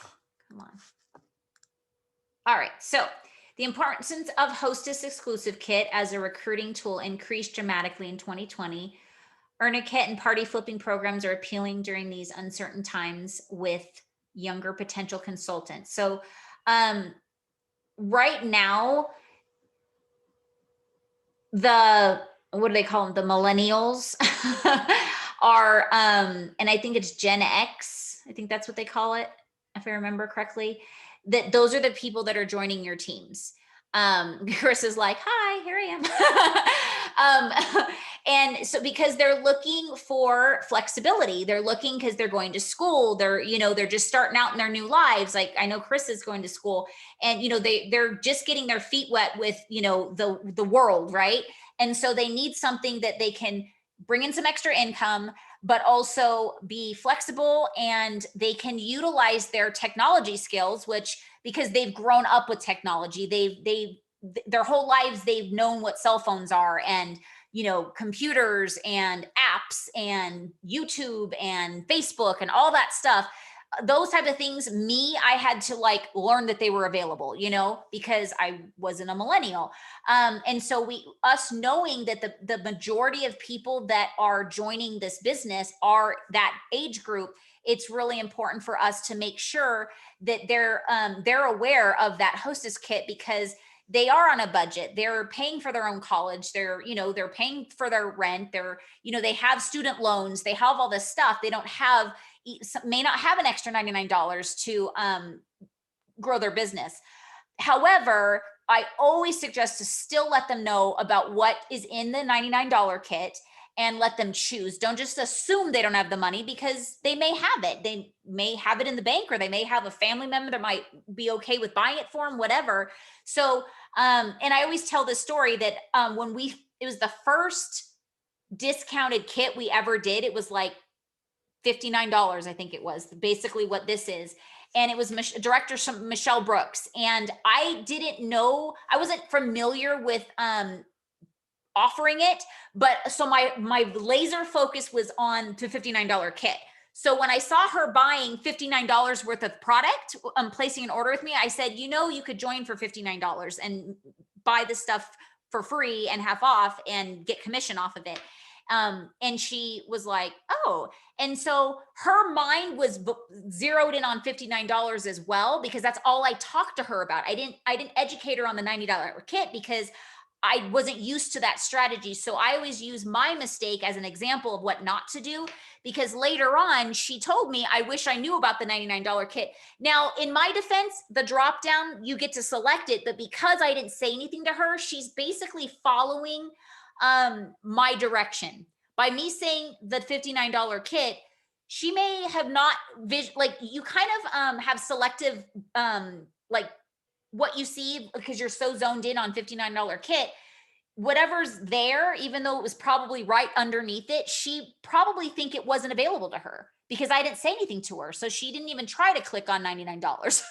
Oh, come on. All right, so the importance of Hostess exclusive kit as a recruiting tool increased dramatically in 2020. Earn a kit and party flipping programs are appealing during these uncertain times with younger potential consultants. So right now, what do they call them? The millennials are, and I think it's Gen X. I think that's what they call it, if I remember correctly. That those are the people that are joining your teams. Chris is like, hi, here I am. And so because they're looking for flexibility, they're looking because they're going to school, they're, you know, they're just starting out in their new lives. Like I know Chris is going to school, and you know, they're just getting their feet wet with, you know, the world, right? And so they need something that they can bring in some extra income, but also be flexible, and they can utilize their technology skills, which because they've grown up with technology, their whole lives they've known what cell phones are, and you know, computers and apps and YouTube and Facebook and all that stuff. Those type of things, I had to like learn that they were available, you know, because I wasn't a millennial. And so us knowing that the majority of people that are joining this business are that age group, it's really important for us to make sure that they're aware of that hostess kit, because they are on a budget. They're paying for their own college. They're, you know, they're paying for their rent. They're, you know, they have student loans. They have all this stuff. They don't have, may not have an extra $99 to grow their business. However, I always suggest to still let them know about what is in the $99 kit and let them choose. Don't just assume they don't have the money, because they may have it. They may have it in the bank, or they may have a family member that might be okay with buying it for them, whatever. So, and I always tell this story that it was the first discounted kit we ever did. It was like $59, I think it was basically what this is. And it was director Michelle Brooks. And I didn't know, I wasn't familiar with offering it, but so my laser focus was on the $59 kit. So when I saw her buying $59 worth of product, placing an order with me, I said, you know, you could join for $59 and buy the stuff for free and half off and get commission off of it. And she was like, oh, and so her mind was zeroed in on $59 as well, because that's all I talked to her about. I didn't educate her on the $90 kit because I wasn't used to that strategy. So I always use my mistake as an example of what not to do, because later on she told me, I wish I knew about the $99 kit. Now, in my defense, the drop down, you get to select it, but because I didn't say anything to her, she's basically following my direction. By me saying the $59 kit, she may have not like you kind of have selective like what you see, because you're so zoned in on $59 kit, whatever's there, even though it was probably right underneath it, she probably think it wasn't available to her because I didn't say anything to her. So she didn't even try to click on $99,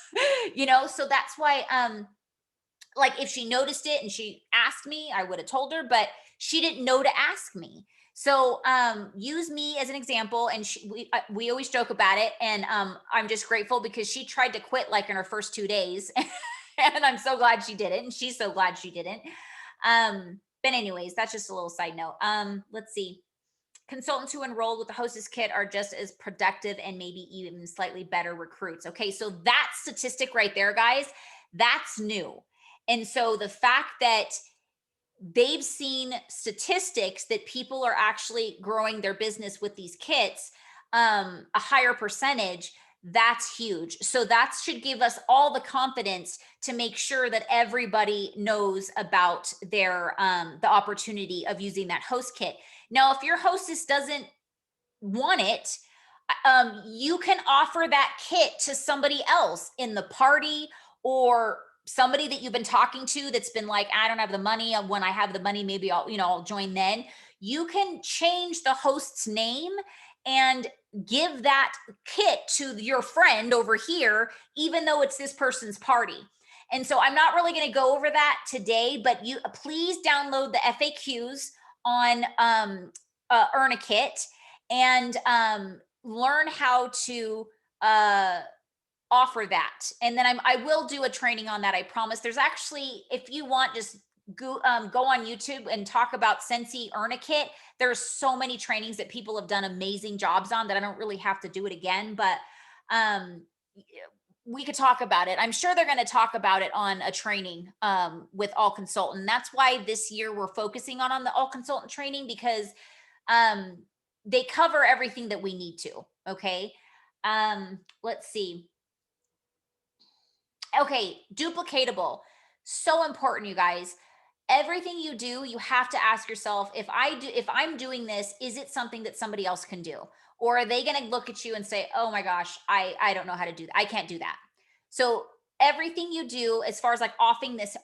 you know? So that's why, like if she noticed it and she asked me, I would have told her, but she didn't know to ask me. So use me as an example, and we always joke about it, and I'm just grateful because she tried to quit like in her first 2 days, and I'm so glad she didn't, and she's so glad she didn't. But anyways, that's just a little side note. Let's see. Consultants who enroll with the hostess kit are just as productive and maybe even slightly better recruits. Okay, so that statistic right there, guys, that's new. And so the fact that they've seen statistics that people are actually growing their business with these kits, a higher percentage, that's huge. So that should give us all the confidence to make sure that everybody knows about their the opportunity of using that host kit. Now, if your hostess doesn't want it, you can offer that kit to somebody else in the party, or somebody that you've been talking to that's been like, I don't have the money. When I have the money, maybe I'll join then. You can change the host's name and give that kit to your friend over here, even though it's this person's party. And so I'm not really going to go over that today, but you please download the FAQs on Earn a Kit and learn how to offer that. And then I will do a training on that. I promise. There's actually, if you want, just go on YouTube and talk about Sensi Earn a Kit. There's so many trainings that people have done amazing jobs on that I don't really have to do it again, but we could talk about it. I'm sure they're going to talk about it on a training with All Consultant. That's why this year we're focusing on the All Consultant training, because they cover everything that we need to. Okay. Let's see. Okay, duplicatable. So important, you guys. everything you do, you have to ask yourself, if I'm doing this, is it something that somebody else can do? Or are they going to look at you and say, oh my gosh, I don't know how to do that. I can't do that. So everything you do, as far as like offering this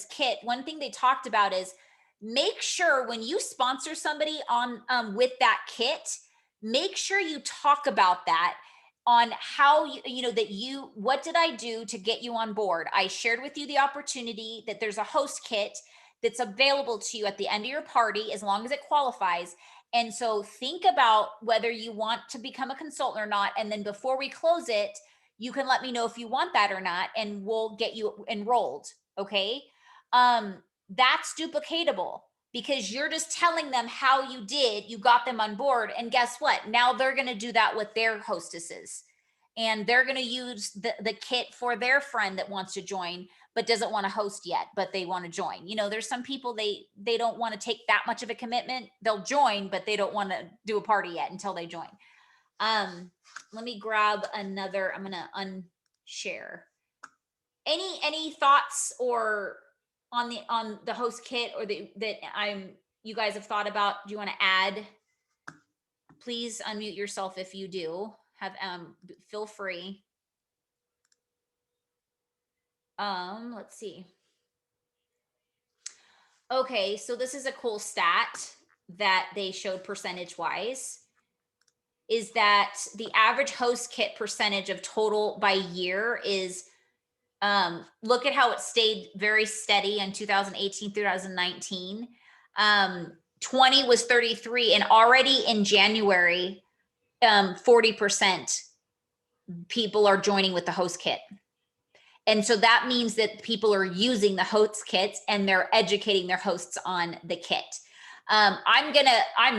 kit, one thing they talked about is make sure when you sponsor somebody on with that kit, make sure you talk about that on how what did I do to get you on board? I shared with you the opportunity that there's a host kit that's available to you at the end of your party, as long as it qualifies. And so think about whether you want to become a consultant or not. And then before we close it, you can let me know if you want that or not, and we'll get you enrolled. Okay. That's duplicatable, because you're just telling them how you got them on board. And guess what? Now they're going to do that with their hostesses, and they're going to use the kit for their friend that wants to join, but doesn't want to host yet, but they want to join. There's some people, they don't want to take that much of a commitment. They'll join, but they don't want to do a party yet until they join. Let me grab another, I'm going to unshare. Any thoughts or on the host kit, or you guys have thought about? Do you want to add? Please unmute yourself if you do have, feel free. Let's see. Okay, so this is a cool stat that they showed percentage wise, is that the average host kit percentage of total by year is, look at how it stayed very steady in 2018 through 2019. 20 was 33, and already in January, 40% people are joining with the host kit. And so that means that people are using the host kits and they're educating their hosts on the kit. I'm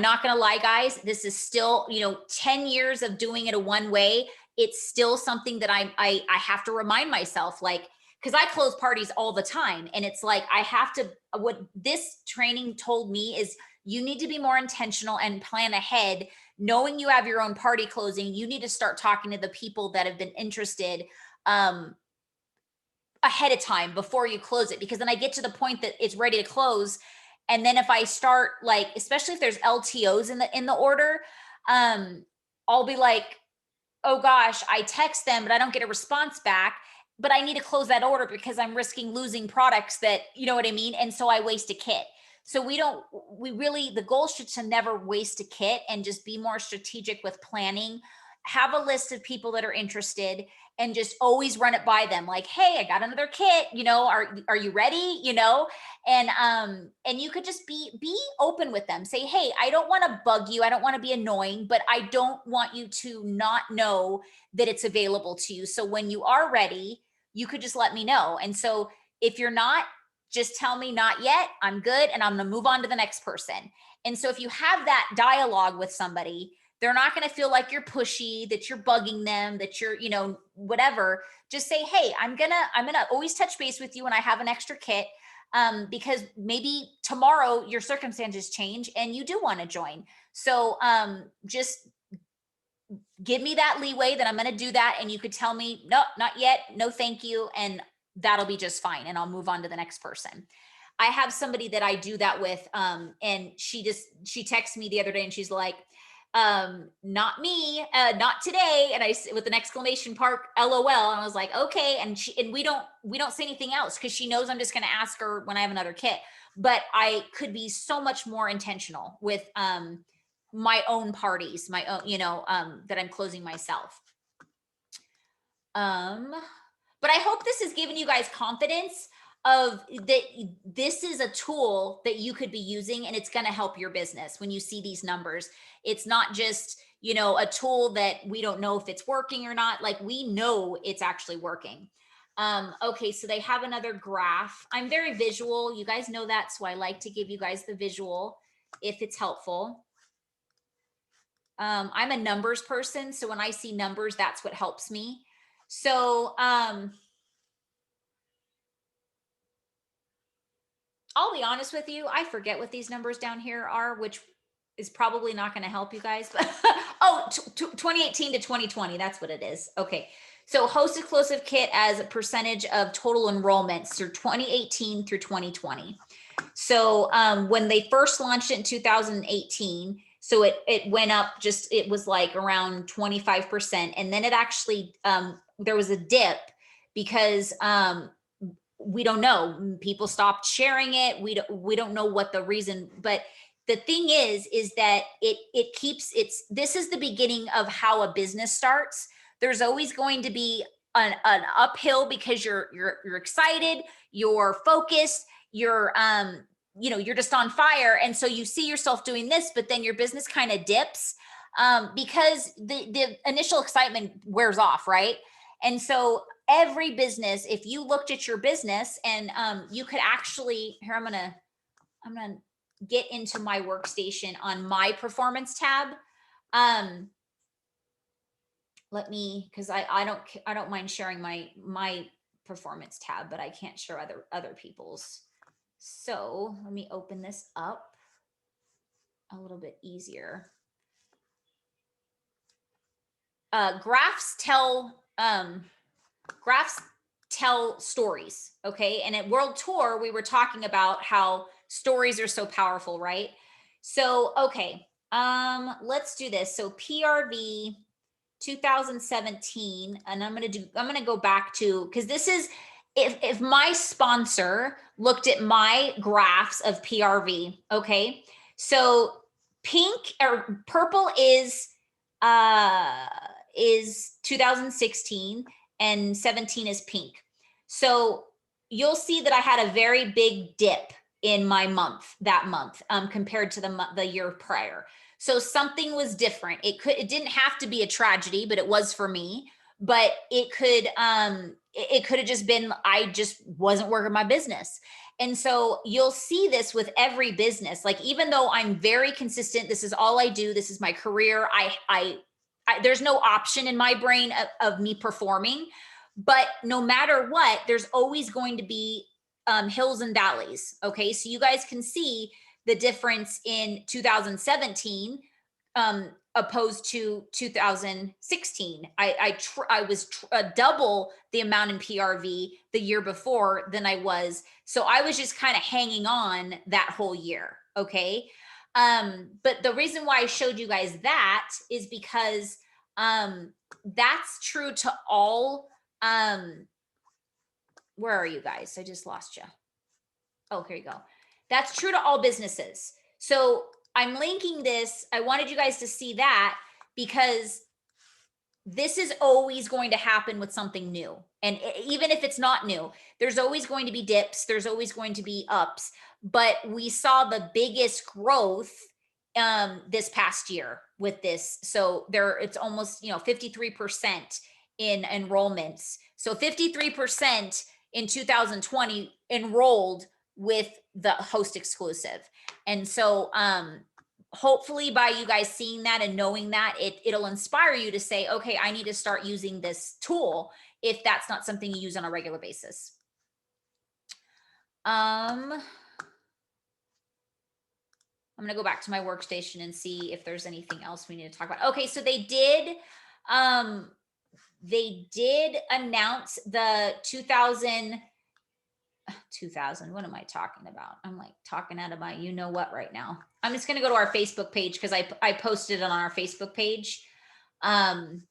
not gonna lie, guys, this is still, 10 years of doing it a one way. It's still something that I have to remind myself, like, because I close parties all the time. And it's like, what this training told me is you need to be more intentional and plan ahead. Knowing you have your own party closing, you need to start talking to the people that have been interested ahead of time before you close it. Because then I get to the point that it's ready to close. And then if I start, like, especially if there's LTOs in the order, I'll be like, oh gosh, I text them, but I don't get a response back, but I need to close that order because I'm risking losing products that, you know what I mean? And so I waste a kit. So the goal should to never waste a kit, and just be more strategic with planning. Have a list of people that are interested, and just always run it by them. Like, hey, I got another kit, are you ready? And you could just be open with them. Say, hey, I don't want to bug you. I don't want to be annoying, but I don't want you to not know that it's available to you. So when you are ready, you could just let me know. And so if you're not, just tell me not yet, I'm good, and I'm going to move on to the next person. And so if you have that dialogue with somebody, they're not going to feel like you're pushy, that you're bugging them, that you're, whatever. Just say, hey, I'm going to always touch base with you when I have an extra kit, because maybe tomorrow your circumstances change and you do want to join. So just give me that leeway that I'm going to do that. And you could tell me, no, not yet. No, thank you. And that'll be just fine. And I'll move on to the next person. I have somebody that I do that with. And she texted me the other day and she's like, not me, not today. And with an exclamation mark, LOL. And I was like, okay. And we don't say anything else, because she knows I'm just going to ask her when I have another kit. But I could be so much more intentional with, my own parties, my own, that I'm closing myself. But I hope this has given you guys confidence of that this is a tool that you could be using, and it's going to help your business when you see these numbers. It's not just, a tool that we don't know if it's working or not. Like, we know it's actually working. Okay, so they have another graph. I'm very visual. You guys know that, so I like to give you guys the visual if it's helpful. I'm a numbers person, so when I see numbers, that's what helps me. So I'll be honest with you, I forget what these numbers down here are, which is probably not going to help you guys. But 2018 to 2020, that's what it is. Okay, so host exclusive kit as a percentage of total enrollments through 2018 through 2020. So when they first launched it in 2018, so it went up just, it was like around 25%. And then it actually, there was a dip because we don't know, people stopped sharing it. We don't know what the reason, but the thing is that it keeps, this is the beginning of how a business starts. There's always going to be an uphill because you're excited, you're focused, you're you're just on fire. And so you see yourself doing this, but then your business kind of dips because the initial excitement wears off, right? And so every business, if you looked at your business and you could actually, here, I'm gonna get into my workstation on my performance tab. Let me, because I don't mind sharing my performance tab, but I can't share other people's. So let me open this up a little bit easier. Graphs tell stories, okay? And at World Tour, we were talking about how stories are so powerful, right? So, okay, let's do this. So PRV 2017, and I'm gonna go back to, because this is, if my sponsor looked at my graphs of PRV, okay? So pink or purple is 2016 and 17 is pink. So you'll see that I had a very big dip in my that month compared to the year prior. So something was different. It didn't have to be a tragedy, but it was for me. But it could have just been, I just wasn't working my business. And so you'll see this with every business. Like, even though I'm very consistent, this is all I do, this is my career, I there's no option in my brain of me performing. But no matter what, there's always going to be hills and valleys. Okay, so you guys can see the difference in 2017 opposed to 2016. I was double the amount in PRV the year before than I was. So I was just kind of hanging on that whole year. Okay. But the reason why I showed you guys that is because that's true to all. Where are you guys? I just lost you. Oh, here you go. That's true to all businesses. So I'm linking this. I wanted you guys to see that because this is always going to happen with something new. And even if it's not new, there's always going to be dips. There's always going to be ups. But we saw the biggest growth this past year with this. So it's almost 53% in enrollments. So 53% in 2020 enrolled with the host exclusive. And so hopefully by you guys seeing that and knowing that, it'll inspire you to say, okay, I need to start using this tool if that's not something you use on a regular basis. I'm going to go back to my workstation and see if there's anything else we need to talk about. Okay, so they did announce the 2000, what am I talking about? I'm like talking out of my you-know-what right now. I'm just going to go to our Facebook page because I posted it on our Facebook page. And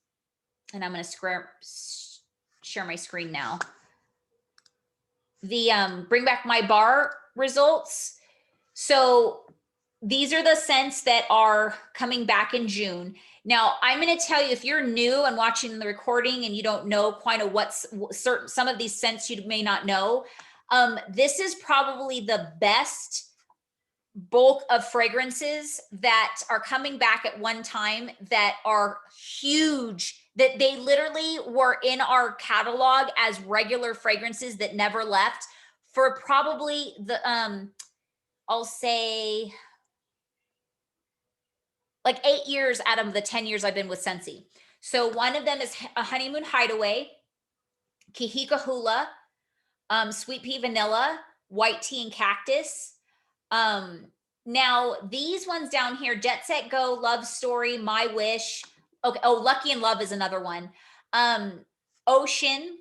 I'm going to share my screen now. The bring back my bar results. So these are the scents that are coming back in June. Now, I'm going to tell you, if you're new and watching the recording and you don't know quite of what's some of these scents you may not know, this is probably the best bulk of fragrances that are coming back at one time that are huge, that they literally were in our catalog as regular fragrances that never left for probably the, I'll say like 8 years out of the 10 years I've been with Scentsy. So one of them is a Honeymoon Hideaway, Kahika Hula, Sweet Pea Vanilla, White Tea and Cactus. Now these ones down here, Jet Set Go, Love Story, My Wish. Okay. Oh, Lucky in Love is another one. Ocean,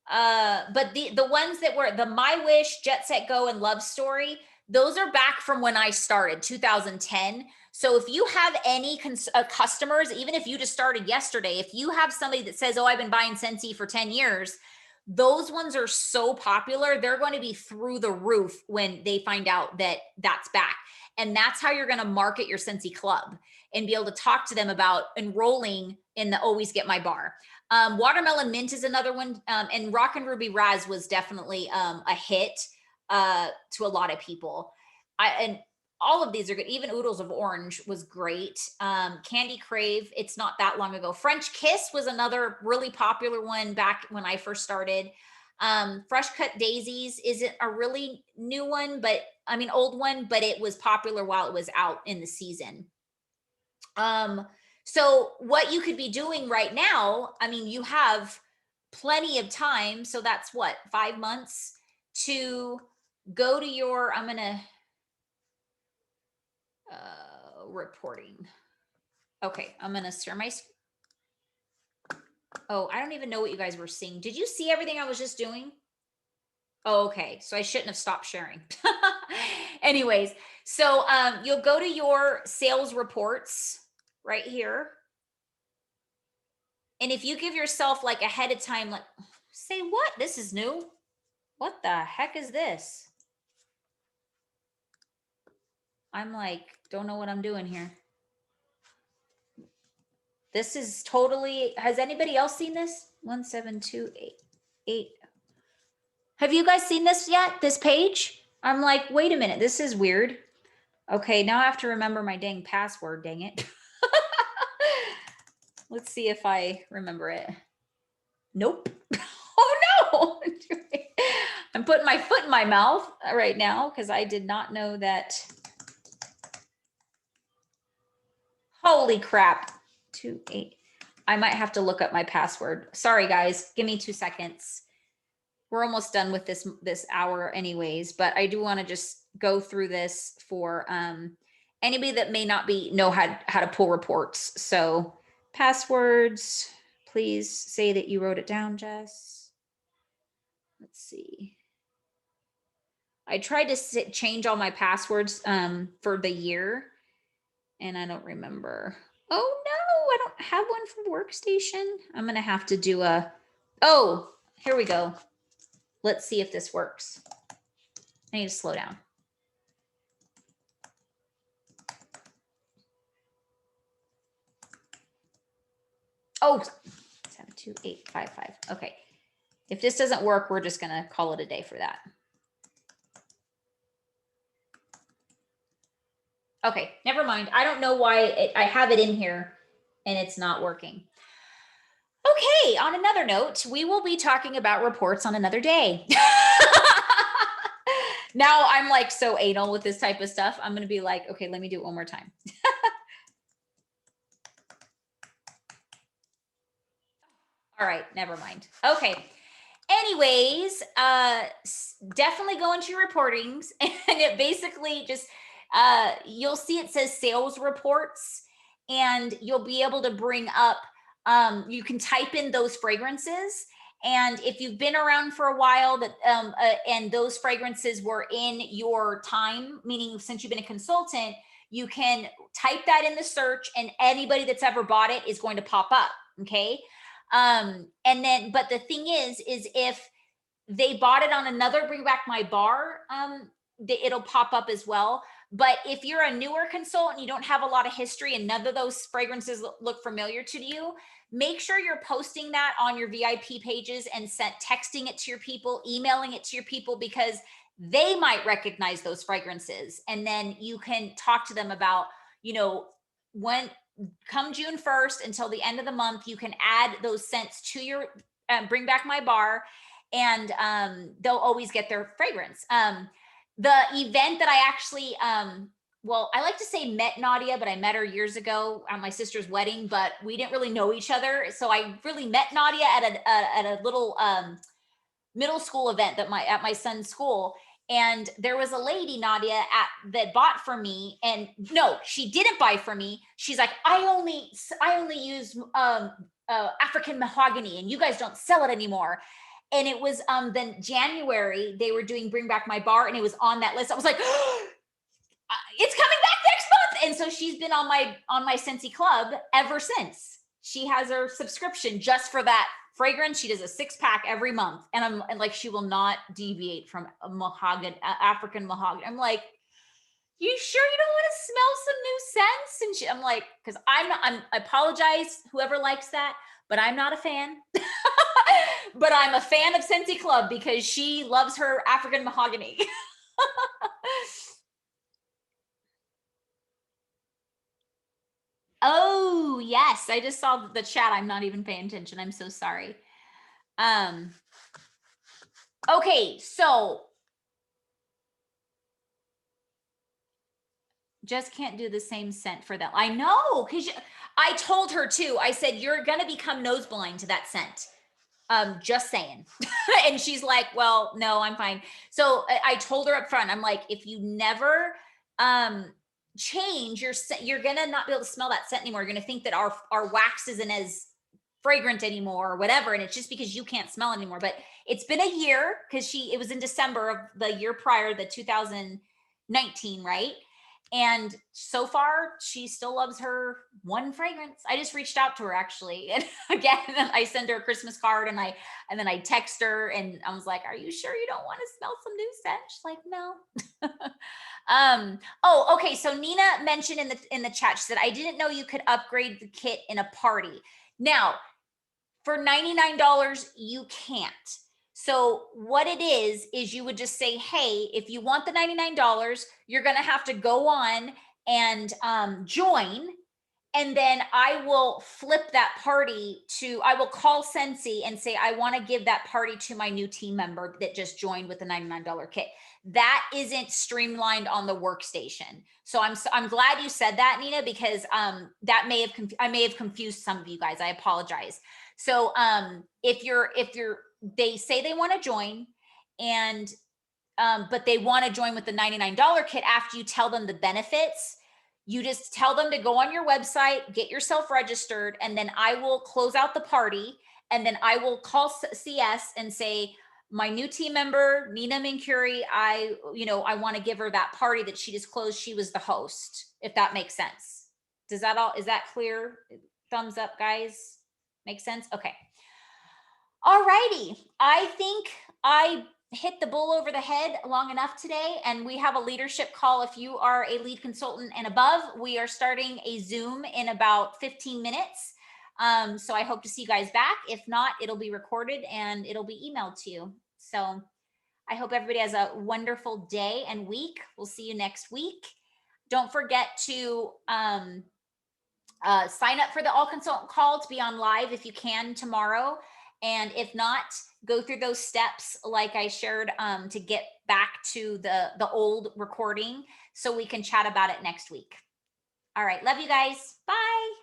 But the ones that were the My Wish, Jet Set Go, and Love Story, those are back from when I started, 2010. So if you have any customers, even if you just started yesterday, if you have somebody that says, oh, I've been buying Scentsy for 10 years, those ones are so popular. They're going to be through the roof when they find out that that's back. And that's how you're going to market your Scentsy Club and be able to talk to them about enrolling in the Always Get My Bar. Watermelon Mint is another one. And Rockin' Ruby Raz was definitely a hit to a lot of people. And all of these are good. Even Oodles of Orange was great. Candy Crave, it's not that long ago. French Kiss was another really popular one back when I first started. Fresh Cut Daisies isn't a really new one, but I mean, old one, but it was popular while it was out in the season. So what you could be doing right now, I mean, you have plenty of time. So that's what, 5 months to go to your, I'm going to, reporting. Okay, I'm going to share my, oh, I don't even know what you guys were seeing. Did you see everything I was just doing? Oh, okay, so I shouldn't have stopped sharing. Anyways, so you'll go to your sales reports right here. And if you give yourself like ahead of time, like, say what? This is new. What the heck is this? I'm like, don't know what I'm doing here. This is totally, has anybody else seen this? 1728. Have you guys seen this yet? This page? I'm like, wait a minute, this is weird. Okay, now I have to remember my dang password, dang it. Let's see if I remember it. Nope. Oh no. I'm putting my foot in my mouth right now because I did not know that. Holy crap. 28. I might have to look up my password. Sorry guys, give me 2 seconds. We're almost done with this hour anyways, but I do want to just go through this for anybody that may not know how to pull reports. So passwords, please say that you wrote it down, Jess. Let's see. I tried to change all my passwords for the year and I don't remember. Oh no, I don't have one for Workstation. I'm going to have to do oh, here we go. Let's see if this works. I need to slow down. Oh, 72855. Okay. If this doesn't work, we're just going to call it a day for that. Okay, never mind. I don't know why I have it in here and it's not working. Okay, on another note, we will be talking about reports on another day. Now I'm like so anal with this type of stuff. I'm going to be like, okay, let me do it one more time. All right, never mind. Okay. Anyways, definitely go into your reportings and it basically just, you'll see it says sales reports and you'll be able to bring up, you can type in those fragrances. And if you've been around for a while that, and those fragrances were in your time, meaning since you've been a consultant, you can type that in the search and anybody that's ever bought it is going to pop up. Okay. And then, but the thing is if they bought it on another Bring Back My Bar, it'll pop up as well. But if you're a newer consultant, you don't have a lot of history and none of those fragrances look familiar to you, make sure you're posting that on your VIP pages and texting it to your people, emailing it to your people, because they might recognize those fragrances. And then you can talk to them about, you know, when come June 1st until the end of the month, you can add those scents to your Bring Back My Bar and they'll always get their fragrance. The event that I actually, well, I like to say met Nadia, but I met her years ago at my sister's wedding, but we didn't really know each other. So I really met Nadia at a little middle school event at my son's school. And there was a lady, Nadia, that bought for me. And no, she didn't buy for me. She's like, I only use African mahogany and you guys don't sell it anymore. And it was then January, they were doing Bring Back My Bar, and it was on that list. I was like, it's coming back next month. And so she's been on my Scentsy Club ever since. She has her subscription just for that fragrance. She does a 6-pack every month, and like, she will not deviate from a mahogany, African mahogany. I'm like, you sure you don't want to smell some new scents? And I'm like, because I apologize, whoever likes that, but I'm not a fan. But I'm a fan of Scentsy Club because she loves her African mahogany. Oh, yes. I just saw the chat. I'm not even paying attention. I'm so sorry. Okay, so just can't do the same scent for that. I know, because I told her too. I said, you're going to become nose blind to that scent. Just saying. And she's like, well, no, I'm fine. So I told her up front, I'm like, if you never change your scent, you're going to not be able to smell that scent anymore. You're going to think that our wax isn't as fragrant anymore or whatever. And it's just because you can't smell it anymore. But it's been a year, because it was in December of the year prior, the 2019, right? And so far, she still loves her one fragrance. I just reached out to her, actually. And again, I send her a Christmas card, and then I text her, and I was like, are you sure you don't want to smell some new scent? She's like, no. Oh, okay. So Nina mentioned in the chat, she said, I didn't know you could upgrade the kit in a party. Now, for $99, you can't. So what it is you would just say, hey, if you want the $99, you're going to have to go on and join. And then I will flip that party I will call Scentsy and say, I want to give that party to my new team member that just joined with the $99 kit. That isn't streamlined on the workstation. So I'm glad you said that, Nina, because that I may have confused some of you guys. I apologize. So if they say they want to join, and but they want to join with the $99 kit, after you tell them the benefits, you just tell them to go on your website, get yourself registered, and then I will close out the party, and then I will call CS and say, my new team member, Nina Mincuri, I want to give her that party that she just closed. She was the host, if that makes sense. Is that clear? Thumbs up, guys. Make sense? Okay. All righty. I think I hit the bull over the head long enough today, and we have a leadership call. If you are a lead consultant and above, we are starting a Zoom in about 15 minutes. So I hope to see you guys back. If not, it'll be recorded and it'll be emailed to you. So I hope everybody has a wonderful day and week. We'll see you next week. Don't forget to sign up for the all consultant call to be on live if you can tomorrow. And if not, go through those steps like I shared to get back to the old recording so we can chat about it next week. All right. Love you guys. Bye.